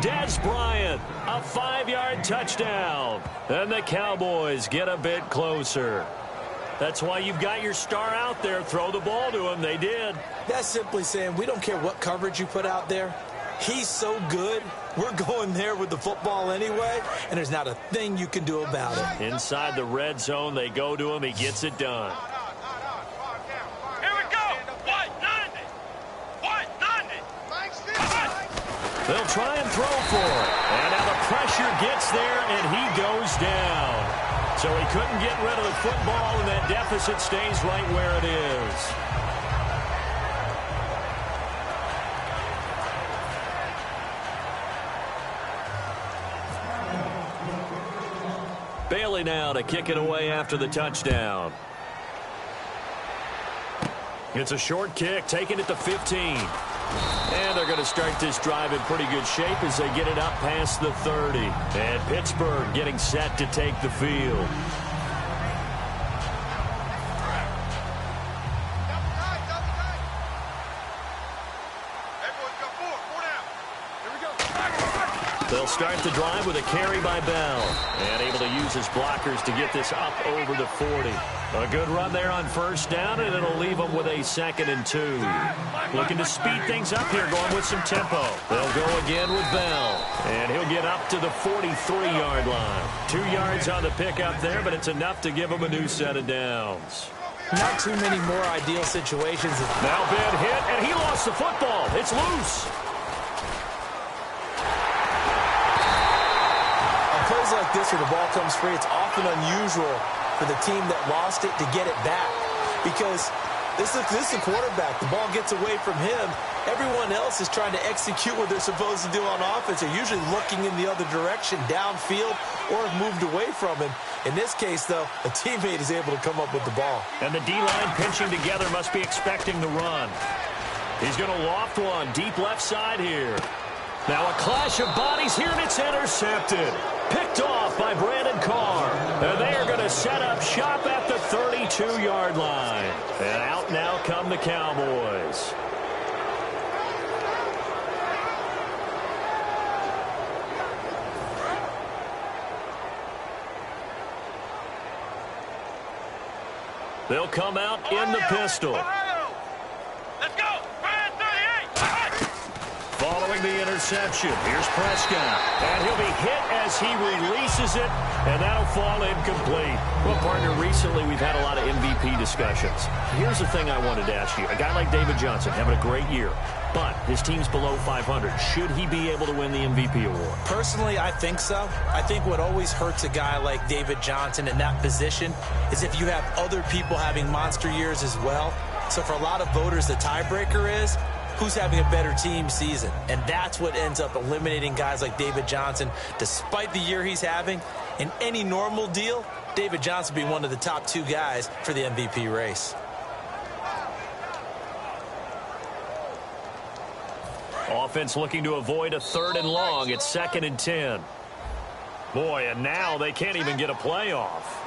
Dez Bryant, a 5-yard touchdown. And the Cowboys get a bit closer. That's why you've got your star out there. Throw the ball to him. They did. That's simply saying we don't care what coverage you put out there. He's so good, we're going there with the football anyway, and there's not a thing you can do about it. Inside the red zone, they go to him. He gets it done. Here we go. What? 90. What? 90. They'll try and throw for it. And now the pressure gets there, and he goes down. So he couldn't get rid of the football, and that deficit stays right where it is. Bailey now to kick it away after the touchdown. It's a short kick, taking it to 15. And they're going to start this drive in pretty good shape as they get it up past the 30. And Pittsburgh getting set to take the field. They'll start the drive with a carry by Bell. And able to use his blockers to get this up over the 40. A good run there on first down, and it'll leave them with a 2nd and 2. Looking to speed things up here, going with some tempo. They'll go again with Bell. And he'll get up to the 43-yard line. 2 yards on the pickup there, but it's enough to give him a new set of downs. Not too many more ideal situations. Now Ben hit, and he lost the football. It's loose. Plays like this where the ball comes free, it's often unusual for the team that lost it to get it back, because this is a quarterback. The ball gets away from him. Everyone else is trying to execute what they're supposed to do on offense. They're usually looking in the other direction, downfield, or have moved away from him. In this case, though, a teammate is able to come up with the ball. And the D-line pinching together must be expecting the run. He's going to loft one deep left side here. Now a clash of bodies here, and it's intercepted. Picked off by Brandon Carr. And they are going to set up shop at the 32-yard line. And out now come the Cowboys. They'll come out in the pistol. Let's go. Following the interception, here's Prescott. And he'll be hit as he releases it, and that'll fall incomplete. Well, partner, recently we've had a lot of MVP discussions. Here's the thing I wanted to ask you. A guy like David Johnson having a great year, but his team's below 500. Should he be able to win the MVP award? Personally, I think so. I think what always hurts a guy like David Johnson in that position is if you have other people having monster years as well. So for a lot of voters, the tiebreaker is who's having a better team season. And that's what ends up eliminating guys like David Johnson. Despite the year he's having, in any normal deal, David Johnson being one of the top 2 guys for the MVP race. Offense looking to avoid a 3rd and long. It's 2nd and 10. Boy, and now they can't even get a play off.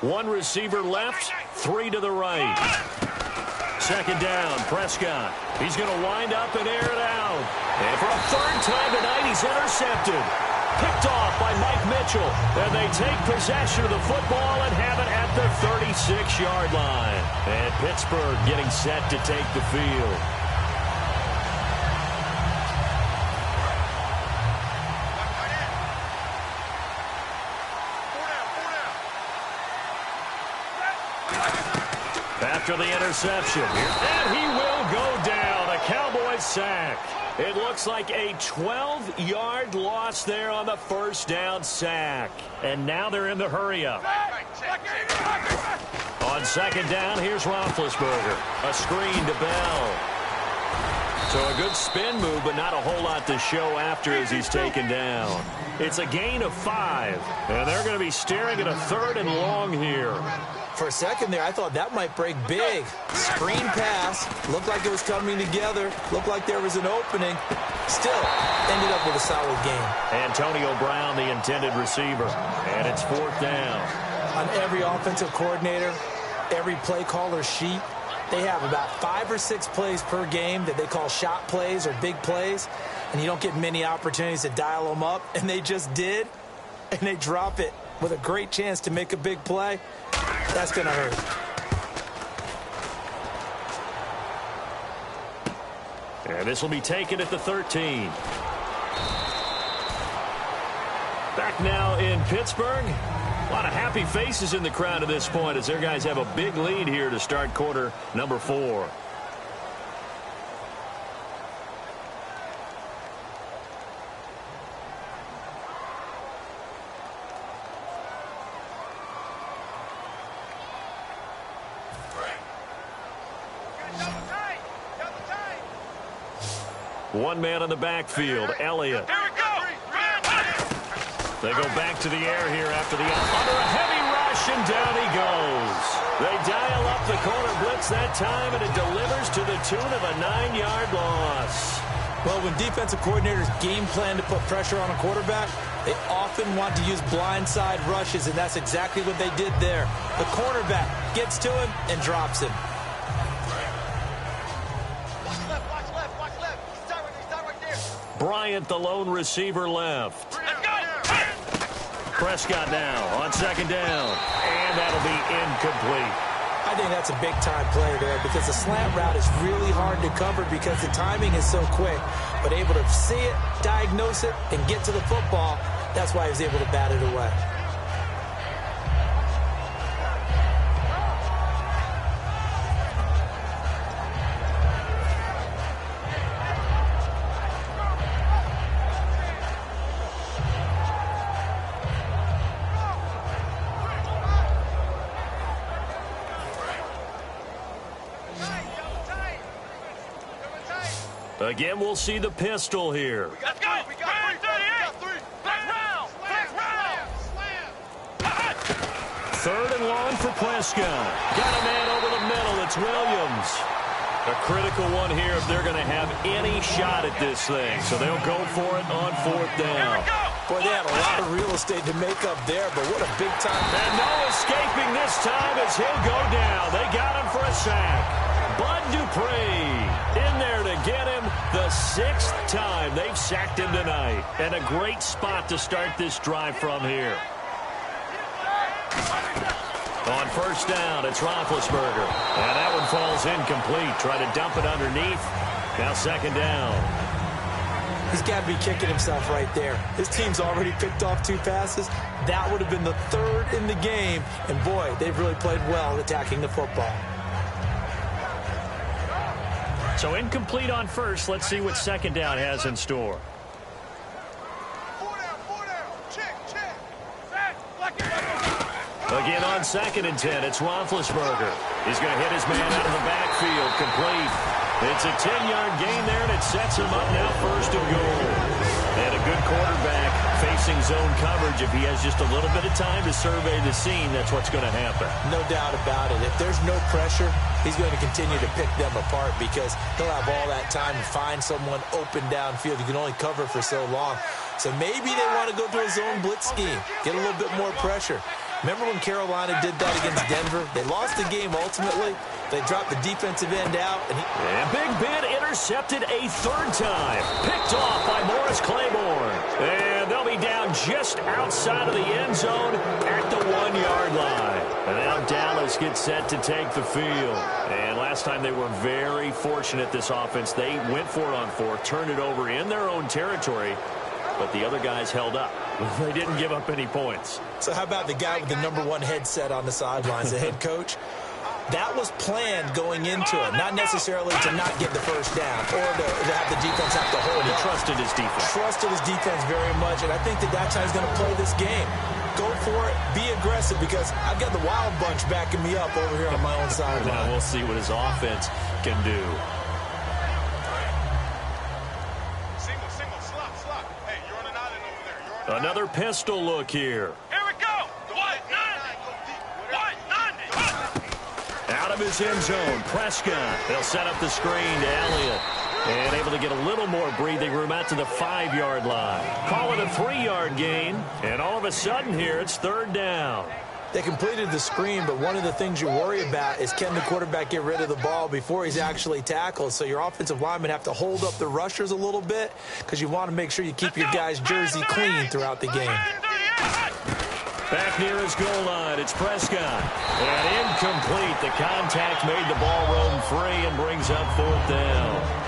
One receiver left, 3 to the right. 2nd down, Prescott. He's going to wind up and air it out. And for a 3rd time tonight, he's intercepted. Picked off by Mike Mitchell. And they take possession of the football and have it at the 36-yard line. And Pittsburgh getting set to take the field. After the interception, and he will go down. A Cowboys sack. It looks like a 12-yard loss there on the 1st down sack. And now they're in the hurry-up. On 2nd down, here's Roethlisberger. A screen to Bell. So a good spin move, but not a whole lot to show after as he's taken down. It's a gain of 5, and they're going to be staring at a 3rd and long here. For a second there, I thought that might break big. Screen pass. Looked like it was coming together. Looked like there was an opening. Still, ended up with a solid game. Antonio Brown, the intended receiver. And it's 4th down. On every offensive coordinator, every play caller sheet, They have about 5 or 6 plays per game that they call shot plays or big plays, and you don't get many opportunities to dial them up, and they just did, and they drop it with a great chance to make a big play. That's going to hurt. And this will be taken at the 13. Back now in Pittsburgh. A lot of happy faces in the crowd at this point as their guys have a big lead here to start quarter number 4. One man in the backfield, Elliott. They go back to the air here after the under a heavy rush, and down he goes. They dial up the corner blitz that time, and it delivers to the tune of a 9-yard loss. Well, when defensive coordinators game plan to put pressure on a quarterback, they often want to use blindside rushes, and that's exactly what they did there. The cornerback gets to him and drops him. Bryant, the lone receiver, left. Prescott now on second down, and that'll be incomplete. I think that's a big-time play there because the slant route is really hard to cover because the timing is so quick. But able to see it, diagnose it, and get to the football, that's why he was able to bat it away. Again, we'll see the pistol here. Let's go. We got 3. Next round. Third and long for Prescott. Got a man over the middle. It's Williams. A critical one here if they're going to have any shot at this thing. So they'll go for it on 4th down. Boy, they had a lot of real estate to make up there, but what a big time. And no escaping this time as he'll go down. They got him for a sack. Bud Dupree in there to get him the 6th time they've sacked him tonight. And a great spot to start this drive from here. On 1st down, it's Roethlisberger. And that one falls incomplete. Try to dump it underneath. Now 2nd down. He's got to be kicking himself right there. His team's already picked off 2 passes. That would have been the 3rd in the game. And boy, they've really played well attacking the football. So incomplete on 1st. Let's see what 2nd down has in store. 4 down. Check. Again on 2nd and 10, it's Roethlisberger. He's going to hit his man out of the backfield, complete. It's a 10-yard gain there, and it sets him up now 1st and goal. And a good quarterback facing zone coverage. If he has just a little bit of time to survey the scene, that's what's going to happen. No doubt about it. If there's no pressure, he's going to continue to pick them apart because he'll have all that time to find someone open downfield. You can only cover for so long. So maybe they want to go to a zone blitz scheme, get a little bit more pressure. Remember when Carolina did that against Denver? They lost the game ultimately. They dropped the defensive end out. And Big Ben intercepted a 3rd time. Picked off by Morris Claiborne. And they'll be down just outside of the end zone at the 1-yard line. And now Dallas gets set to take the field. And last time they were very fortunate, this offense. They went for it on 4th, turned it over in their own territory. But the other guys held up. They didn't give up any points. So how about the guy with the #1 headset on the sidelines, the head coach? That was planned going into it, not necessarily to not get the 1st down or to have the defense have to hold it. He trusted his defense. Trusted his defense very much, and I think that's how he's going to play this game. Go for it, be aggressive, because I've got the wild bunch backing me up over here on my own sideline. Now we'll see what his offense can do. Another pistol look here. Here we go. Out of his end zone, Prescott. They'll set up the screen to Elliott. And able to get a little more breathing room out to the 5-yard line. Call it a 3-yard gain. And all of a sudden here, it's 3rd down. They completed the screen, but one of the things you worry about is can the quarterback get rid of the ball before he's actually tackled. So your offensive linemen have to hold up the rushers a little bit because you want to make sure you keep your guys' jersey clean throughout the game. Back near his goal line, it's Prescott. And incomplete. The contact made the ball roam free and brings up 4th down.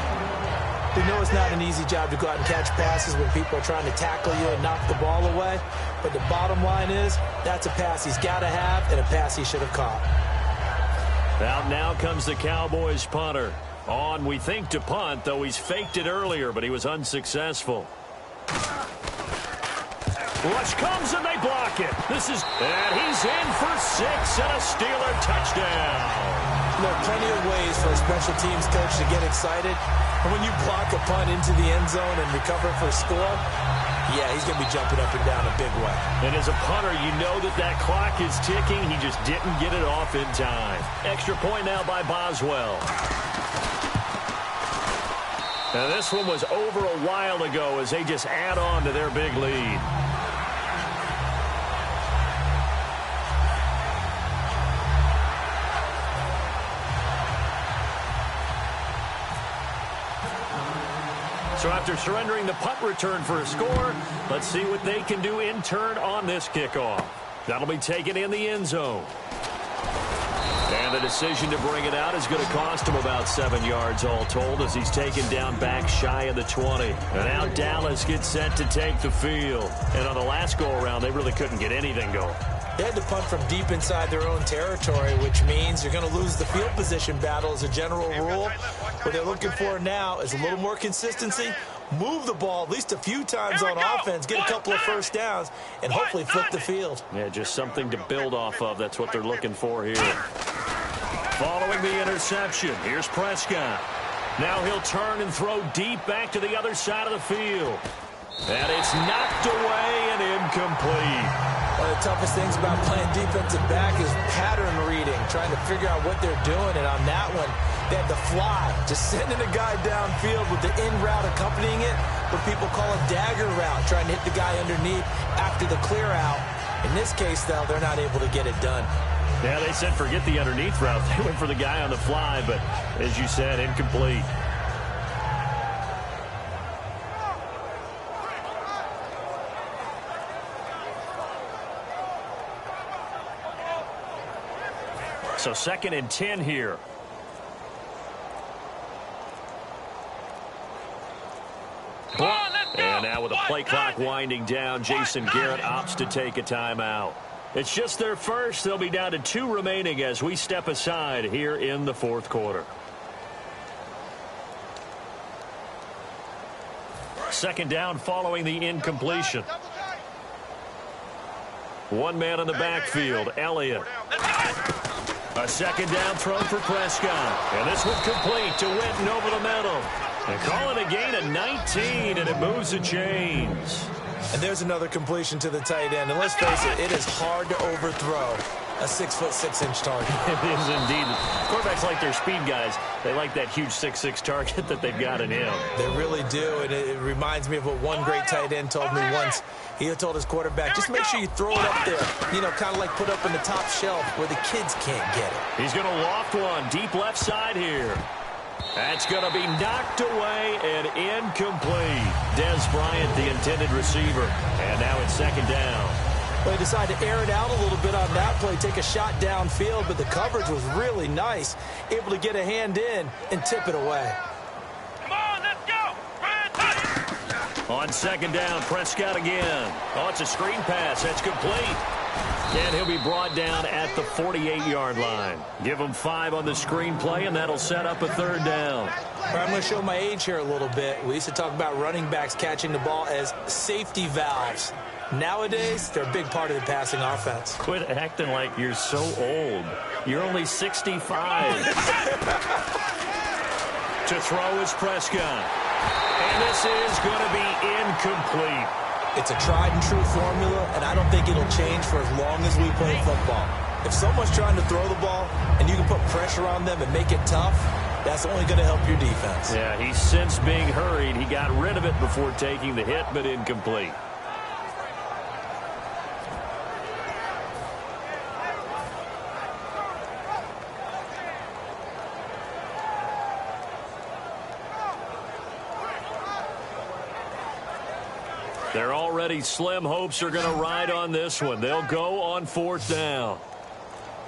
We know it's not an easy job to go out and catch passes when people are trying to tackle you and knock the ball away. But the bottom line is that's a pass he's got to have and a pass he should have caught. Out now comes the Cowboys punter. On, we think, to punt, though he's faked it earlier, but he was unsuccessful. Rush comes and they block it. And he's in for 6 and a Steeler touchdown. There are plenty of ways for a special teams coach to get excited. And when you block a punt into the end zone and recover for a score, yeah, he's going to be jumping up and down a big way. And as a punter, you know that clock is ticking. He just didn't get it off in time. Extra point now by Boswell. Now this one was over a while ago as they just add on to their big lead. So after surrendering the punt return for a score, let's see what they can do in turn on this kickoff. That'll be taken in the end zone. And the decision to bring it out is going to cost him about 7 yards all told as he's taken down back shy of the 20. And now Dallas gets set to take the field. And on the last go-around, they really couldn't get anything going. They had to punt from deep inside their own territory, which means you're going to lose the field position battle as a general rule. What they're looking for now is a little more consistency, move the ball at least a few times on offense, get a couple of first downs, and hopefully flip the field. Yeah, just something to build off of. That's what they're looking for here. Following the interception, here's Prescott. Now he'll turn and throw deep back to the other side of the field. And it's knocked away and incomplete. One of the toughest things about playing defensive back is pattern reading, trying to figure out what they're doing. And on that one, they had to fly, just sending a guy downfield with the in route accompanying it, what people call a dagger route, trying to hit the guy underneath after the clear out. In this case, though, they're not able to get it done. Yeah, they said forget the underneath route. They went for the guy on the fly, but as you said, incomplete. So 2nd and 10 here. And now with the play clock winding down, Jason Garrett opts to take a timeout. It's just their first. They'll be down to 2 remaining as we step aside here in the 4th quarter. 2nd down following the incompletion. One man in the backfield, Elliott. A 2nd down throw for Prescott. And this one complete to Witten over the middle. And call it a gain of 19, and it moves the chains. And there's another completion to the tight end. And let's face it, it is hard to overthrow a 6'6" target. It is indeed. Quarterbacks like their speed guys. They like that huge 6'6" target that they've got in him. They really do, and it reminds me of what one great tight end told me once. He told his quarterback, just make sure you throw it up there, you know, kind of like put up in the top shelf where the kids can't get it. He's going to loft one deep left side here. That's going to be knocked away and incomplete. Dez Bryant, the intended receiver. And now it's 2nd down. Well, he decided to air it out a little bit on that play, take a shot downfield, but the coverage was really nice. Able to get a hand in and tip it away. Come on, let's go. On 2nd down, Prescott again. Oh, it's a screen pass. That's complete. And he'll be brought down at the 48-yard line. Give him 5 on the screenplay, and that'll set up a 3rd down. I'm going to show my age here a little bit. We used to talk about running backs catching the ball as safety valves. Nowadays, they're a big part of the passing offense. Quit acting like you're so old. You're only 65. To throw is Prescott. And this is going to be incomplete. It's a tried-and-true formula, and I don't think it'll change for as long as we play football. If someone's trying to throw the ball and you can put pressure on them and make it tough, that's only going to help your defense. Yeah, he's since being hurried. He got rid of it before taking the hit, but incomplete. Their already slim hopes are going to ride on this one. They'll go on 4th down.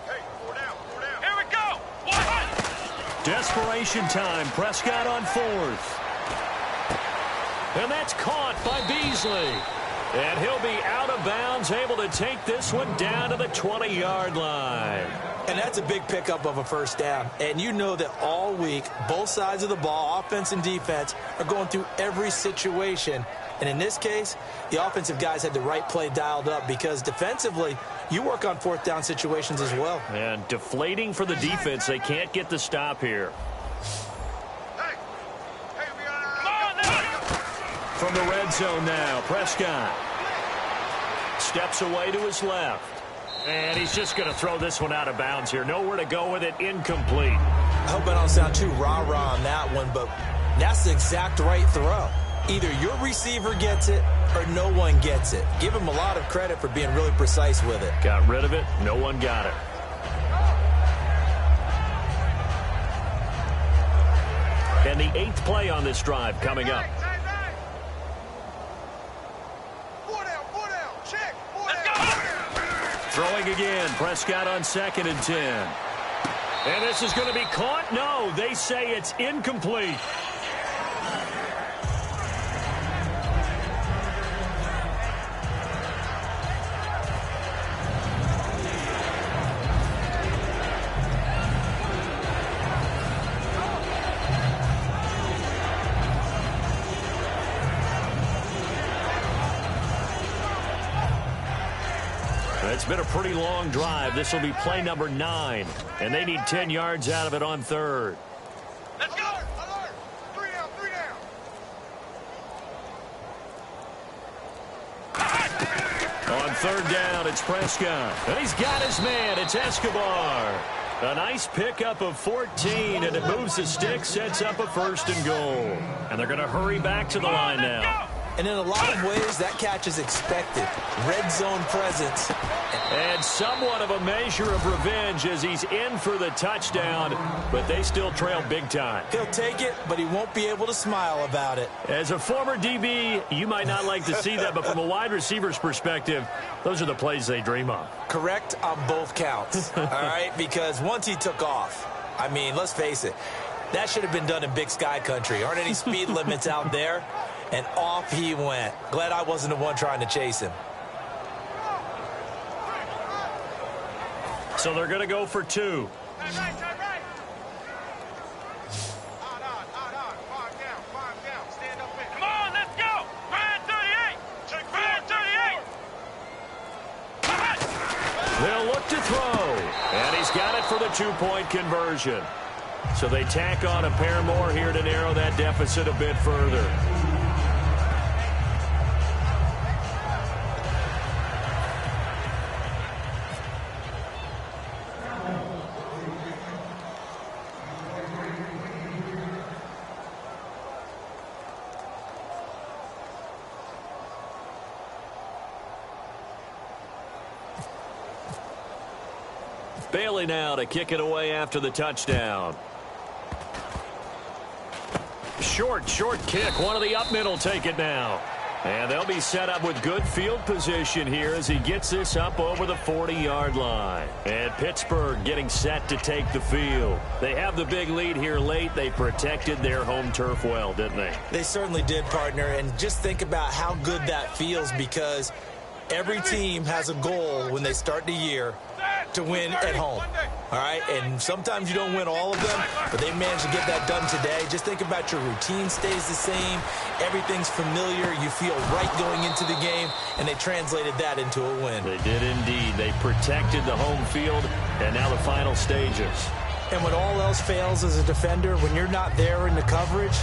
Hey, 4 down, 4 down. Here we go. What? Desperation time. Prescott on 4th. And that's caught by Beasley. And he'll be out of bounds, able to take this one down to the 20-yard line. And that's a big pickup of a first down. And you know that all week, both sides of the ball, offense and defense, are going through every situation. And in this case, the offensive guys had the right play dialed up because defensively, you work on 4th down situations as well. And deflating for the defense. They can't get the stop here. From the red zone now, Prescott steps away to his left. And he's just going to throw this one out of bounds here. Nowhere to go with it. Incomplete. I hope I don't sound too rah-rah on that one, but that's the exact right throw. Either your receiver gets it or no one gets it. Give him a lot of credit for being really precise with it. Got rid of it. No one got it. And the 8th play on this drive coming up. Throwing again, Prescott on 2nd and 10. And this is going to be caught? No, they say it's incomplete. It's been a pretty long drive. This will be play number 9. And they need 10 yards out of it on 3rd. Let's go. 3 down, 3 down. On 3rd down, it's Prescott. And he's got his man. It's Escobar. A nice pickup of 14, and it moves the stick, sets up a 1st and goal. And they're going to hurry back to the line now. And in a lot of ways, that catch is expected. Red zone presence. And somewhat of a measure of revenge as he's in for the touchdown, but they still trail big time. He'll take it, but he won't be able to smile about it. As a former DB, you might not like to see that, but from a wide receiver's perspective, those are the plays they dream of. Correct on both counts, all right? Because once he took off, I mean, let's face it, that should have been done in Big Sky country. Aren't any speed limits out there? And off he went. Glad I wasn't the one trying to chase him. So they're going to go for 2. Right. Five down. Stand up in. Come on, let's go. Ryan 38. Ryan 38. They'll look to throw. And he's got it for the 2-point conversion. So they tack on a pair more here to narrow that deficit a bit further. Bailey now to kick it away after the touchdown. Short kick. One of the up middle take it now. And they'll be set up with good field position here as he gets this up over the 40-yard line. And Pittsburgh getting set to take the field. They have the big lead here late. They protected their home turf well, didn't they? They certainly did, partner. And just think about how good that feels, because every team has a goal when they start the year to win at home. All right, and sometimes you don't win all of them, but they managed to get that done today. Just think about your routine stays the same. Everything's familiar. You feel right going into the game, and they translated that into a win. They did indeed. They protected the home field, and now the final stages. And when all else fails as a defender, when you're not there in the coverage,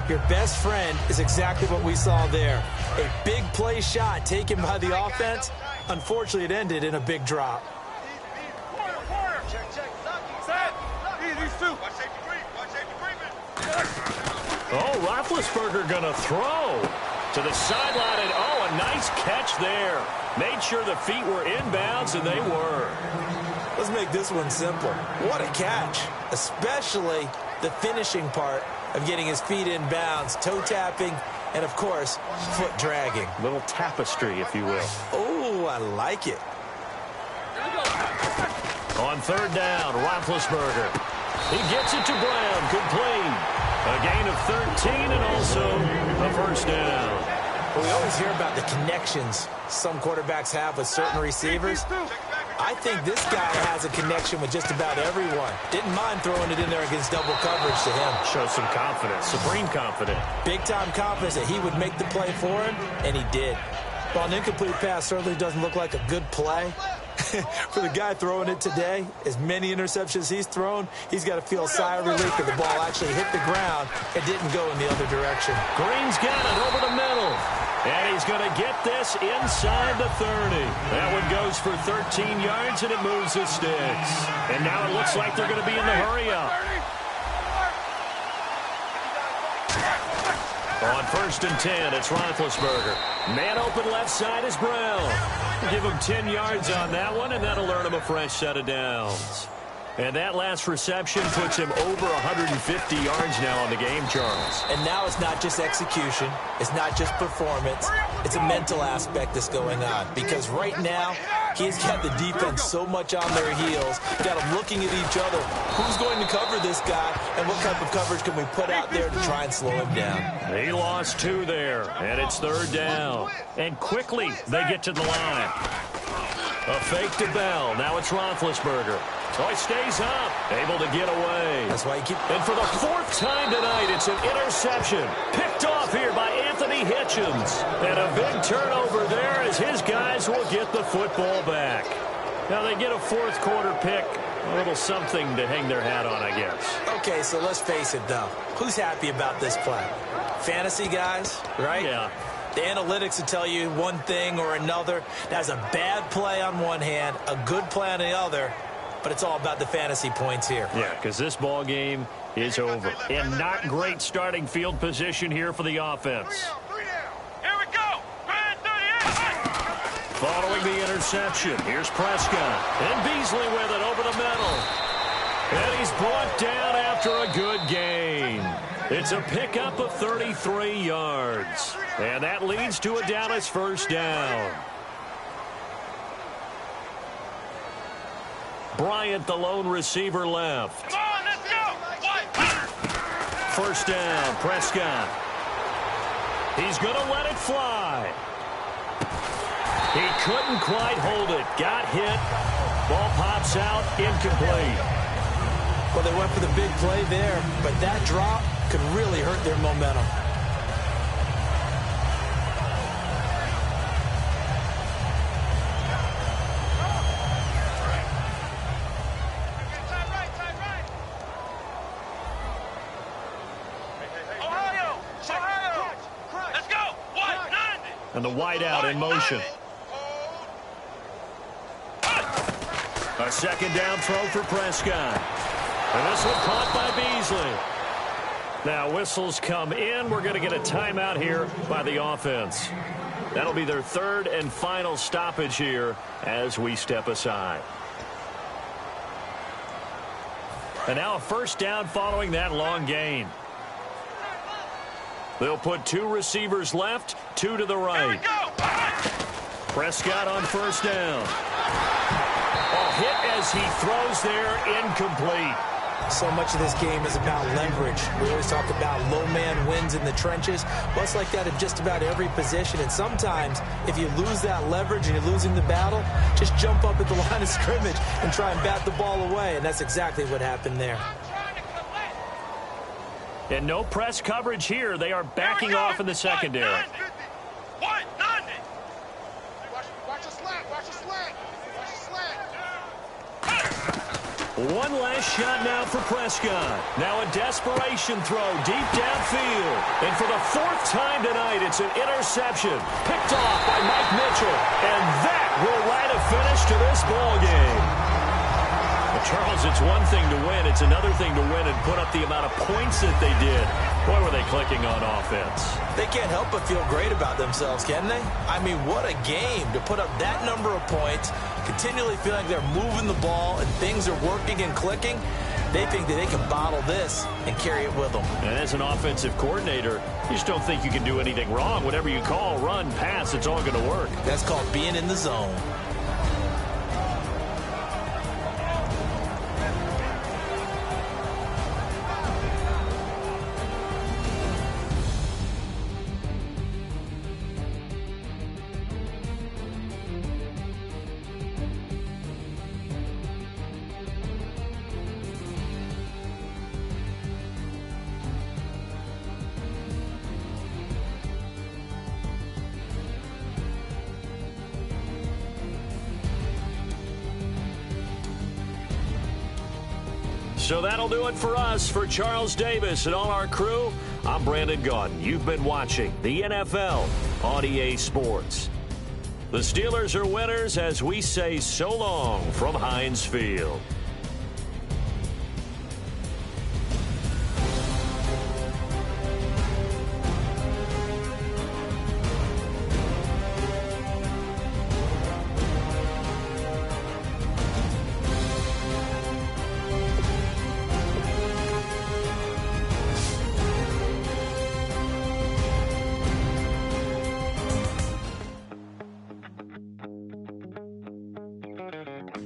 your best friend is exactly what we saw there. A big play shot taken by the offense. Unfortunately, it ended in a big drop. Oh, Roethlisberger going to throw to the sideline, and a nice catch there. Made sure the feet were inbounds, and they were. Let's make this one simple. What a catch, especially the finishing part of getting his feet in bounds, toe tapping And, of course, foot dragging. Little tapestry, if you will. Oh, I like it. On third down, Roethlisberger. He gets it to Brown, complete. A gain of 13 and also a first down. Well, we always hear about the connections some quarterbacks have with certain receivers. I think this guy has a connection with just about everyone. Didn't mind throwing it in there against double coverage to him. Shows some confidence, supreme confidence. Big-time confidence that he would make the play for him, and he did. While an incomplete pass certainly doesn't look like a good play, for the guy throwing it today, as many interceptions he's thrown, he's got to feel a sigh of relief that the ball actually hit the ground and didn't go in the other direction. Green's got it over the middle. And he's going to get this inside the 30. That one goes for 13 yards, and it moves the sticks. And now it looks like they're going to be in the hurry-up. On first and 10, it's Roethlisberger. Man open left side is Brown. Give him 10 yards on that one, and that'll earn him a fresh set of downs. And that last reception puts him over 150 yards now on the game, Charles. And now it's not just execution. It's not just performance. It's a mental aspect that's going on. Because right now, he's got the defense so much on their heels. Got them looking at each other. Who's going to cover this guy? And what type of coverage can we put out there to try and slow him down? He lost 2 there, and it's third down. And quickly, they get to the line. A fake to Bell. Now it's Roethlisberger. So he stays up, able to get away. That's why you keep... And for the 4th time tonight, it's an interception. Picked off here by Anthony Hitchens. And a big turnover there as his guys will get the football back. Now they get a 4th quarter pick. A little something to hang their hat on, I guess. Okay, so let's face it, though. Who's happy about this play? Fantasy guys, right? Yeah. The analytics will tell you one thing or another. That's a bad play on one hand, a good play on the other. But it's all about the fantasy points here. Yeah, because this ball game is over. And not great starting field position here for the offense. Here we go. Grand 38. Following the interception, here's Prescott. And Beasley with it over the middle. And he's brought down after a good gain. It's a pickup of 33 yards. And that leads to a Dallas first down. Bryant, the lone receiver, left. Come on, let's go. First down, Prescott. He's going to let it fly. He couldn't quite hold it. Got hit. Ball pops out, incomplete. Well, they went for the big play there, but that drop could really hurt their momentum. And the wideout in motion. A second down throw for Prescott. And this one caught by Beasley. Now whistles come in. We're going to get a timeout here by the offense. That'll be their 3rd and final stoppage here as we step aside. And now a first down following that long gain. They'll put 2 receivers left, 2 to the right. Prescott on first down. A hit as he throws there, incomplete. So much of this game is about leverage. We always talk about low man wins in the trenches. Well, it's like that in just about every position. And sometimes, if you lose that leverage and you're losing the battle, just jump up at the line of scrimmage and try and bat the ball away. And that's exactly what happened there. And no press coverage here. They are backing off in the secondary. Watch the slant. Watch the slant. Watch the slant. One last shot now for Prescott. Now a desperation throw deep downfield. And for the 4th time tonight, it's an interception. Picked off by Mike Mitchell. And that will write a finish to this ball game. Well, Charles, it's one thing to win. It's another thing to win and put up the amount of points that they did. Boy, were they clicking on offense. They can't help but feel great about themselves, can they? I mean, what a game to put up that number of points, continually feeling like they're moving the ball and things are working and clicking. They think that they can bottle this and carry it with them. And as an offensive coordinator, you just don't think you can do anything wrong. Whatever you call, run, pass, it's all going to work. That's called being in the zone. So that'll do it for us. For Charles Davis and all our crew, I'm Brandon Gaudin. You've been watching the NFL on EA Sports. The Steelers are winners as we say so long from Heinz Field.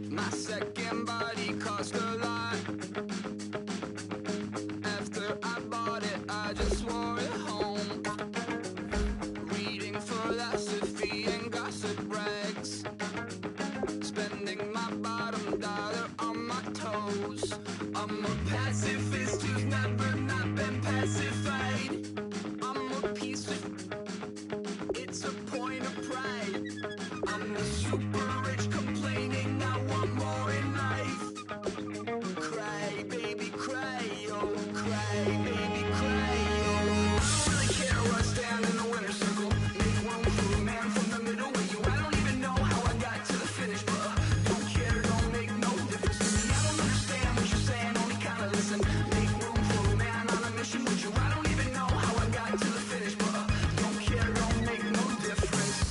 My second body cost a lot. After I bought it, I just wore it home. Reading philosophy and gossip rags. Spending my bottom dollar on my toes. I'm a pacifist who's never not been pacified. I'm a piece of... It's a point of pride. I'm the super rich complaining I want more in life. Cry, baby, cry, oh, cry, baby, cry, oh. I don't really care where I stand in the winner's circle. Make room for a man from the middle with you. I don't even know how I got to the finish, but don't care, don't make no difference to me. I don't understand what you're saying, only kinda listen. Make room for a man on a mission with you. I don't even know how I got to the finish, but don't care, don't make no difference.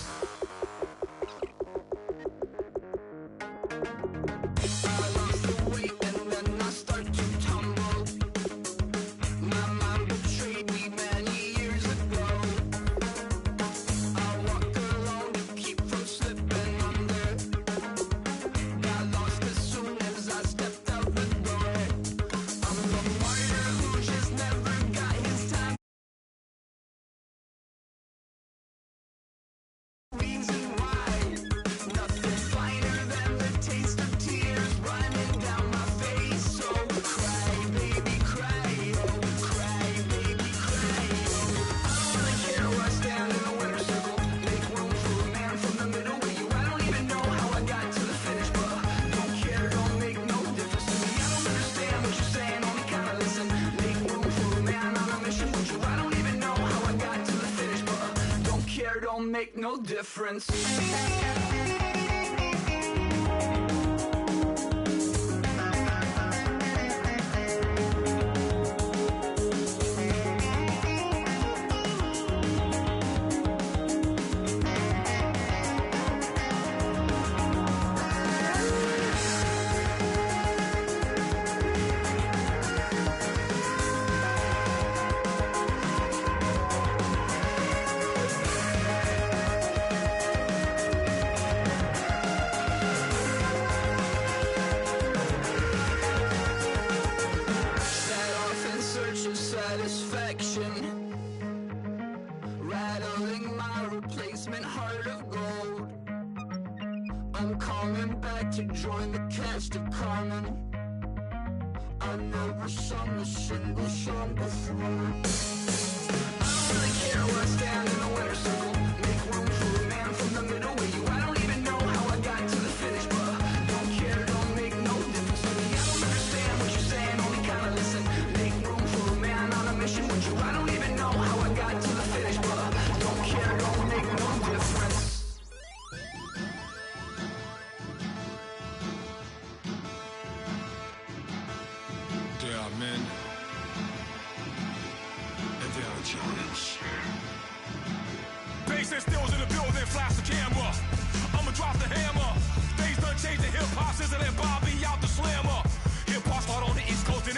I lost the weight and then I start to tumble. My mind betrayed me many years ago. I walk alone to keep from slipping under. Got lost as soon as I stepped out the door. I'm a martyr who just never got his time. Reason why nothing finer than the taste of tears running down my face. So cry, baby, cry, oh, cry, baby, cry, oh. I don't really care where I stand in the winner's circle. Make room for a man from the middle with you. I don't even know how I got to the finish, but don't care, don't make no difference to me. I don't understand what you're saying, only kinda listen. Make room for a man on a mission with you. I don't even know how I got to the finish, but don't care, don't make no difference. Set off in search of satisfaction, rattling my replacement heart of gold. I'm coming back to join the cast of Carmen. I never sung a single song before. I don't really care where I stand in the winner's circle. Make room for a man from the middle with you. I don't even know how I got to the finish, but don't care, don't make no difference to me. I don't understand what you're saying, only kinda listen. Make room for a man on a mission with you. I don't even know how I got to the finish, but don't care, don't make no difference. There are men, and there are giants. Bass and stills in the building, flash the camera. I'ma drop the hammer. Things done changed, the hip hop sizzle and Bobby out the slammer. Hip hop start on the East Coast,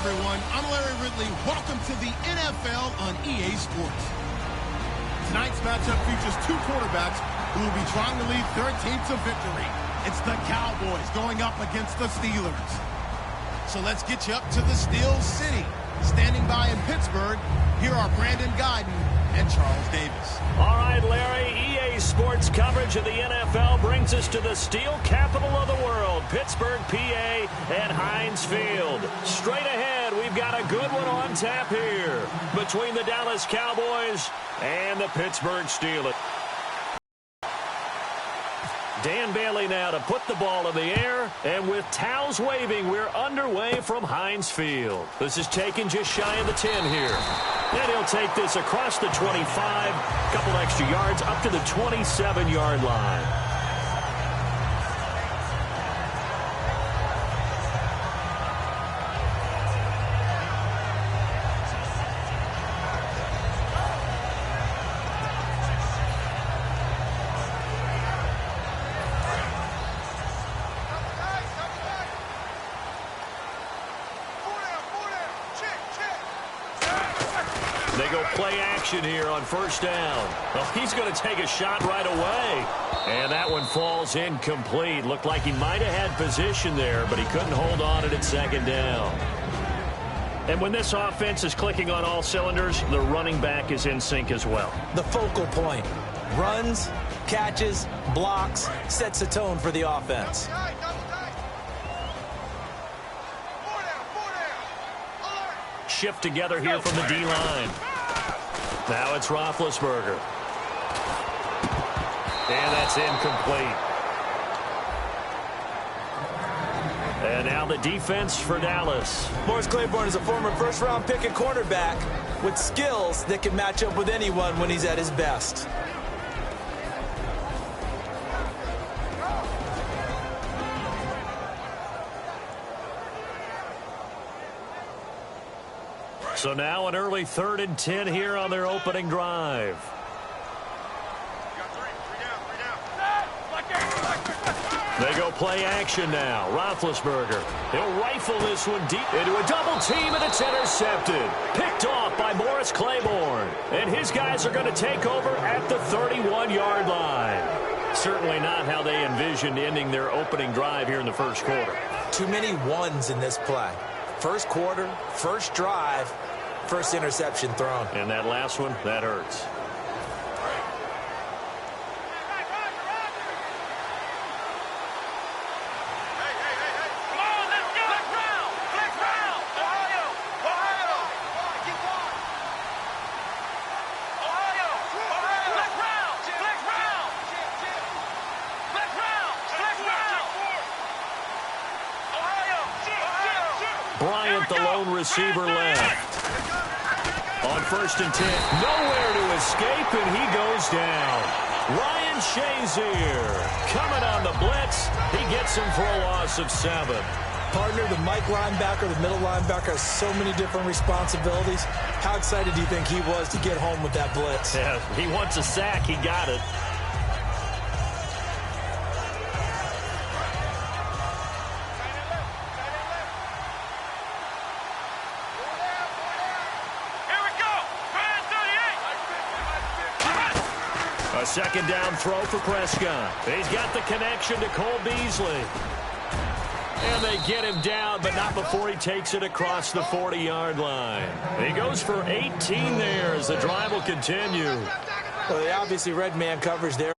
everyone. I'm Larry Ridley. Welcome to the NFL on EA Sports. Tonight's matchup features two quarterbacks who will be trying to lead their team to victory. It's the Cowboys going up against the Steelers. So let's get you up to the Steel City. Standing by in Pittsburgh, here are Brandon Guyton and Charles Davis. All right, Larry, EA Sports coverage of the NFL brings us to the steel capital of the world, Pittsburgh, PA, at Heinz Field. Straight ahead, we've got a good one on tap here between the Dallas Cowboys and the Pittsburgh Steelers. Dan Bailey now to put the ball in the air, and with towels waving, we're underway from Heinz Field. This is taken just shy of the 10 here. And he'll take this across the 25, a couple extra yards, up to the 27-yard line. They go play action here on first down. Well, he's going to take a shot right away. And that one falls incomplete. Looked like he might have had position there, but he couldn't hold on at second down. And when this offense is clicking on all cylinders, the running back is in sync as well. The focal point. Runs, catches, blocks, sets a tone for the offense. Shift together here from the D-line. Now it's Roethlisberger. And that's incomplete. And now the defense for Dallas. Morris Claiborne is a former first-round pick at cornerback with skills that can match up with anyone when he's at his best. So now an early 3rd and 10 here on their opening drive. They go play action now. Roethlisberger. He'll rifle this one deep into a double team, and it's intercepted. Picked off by Morris Claiborne. And his guys are going to take over at the 31-yard line. Certainly not how they envisioned ending their opening drive here in the first quarter. Too many ones in this play. First quarter, first drive, first interception thrown. And that last one, that hurts. Bryant, the lone receiver, left. On 1st and 10, nowhere to escape, and he goes down. Ryan Shazier coming on the blitz. He gets him for a loss of 7. Partner, the Mike linebacker, the middle linebacker, has so many different responsibilities. How excited do you think he was to get home with that blitz? Yeah, he wants a sack. He got it. A second down throw for Prescott. He's got the connection to Cole Beasley. And they get him down, but not before he takes it across the 40-yard line. He goes for 18 there as the drive will continue. Well, they obviously read man coverage there.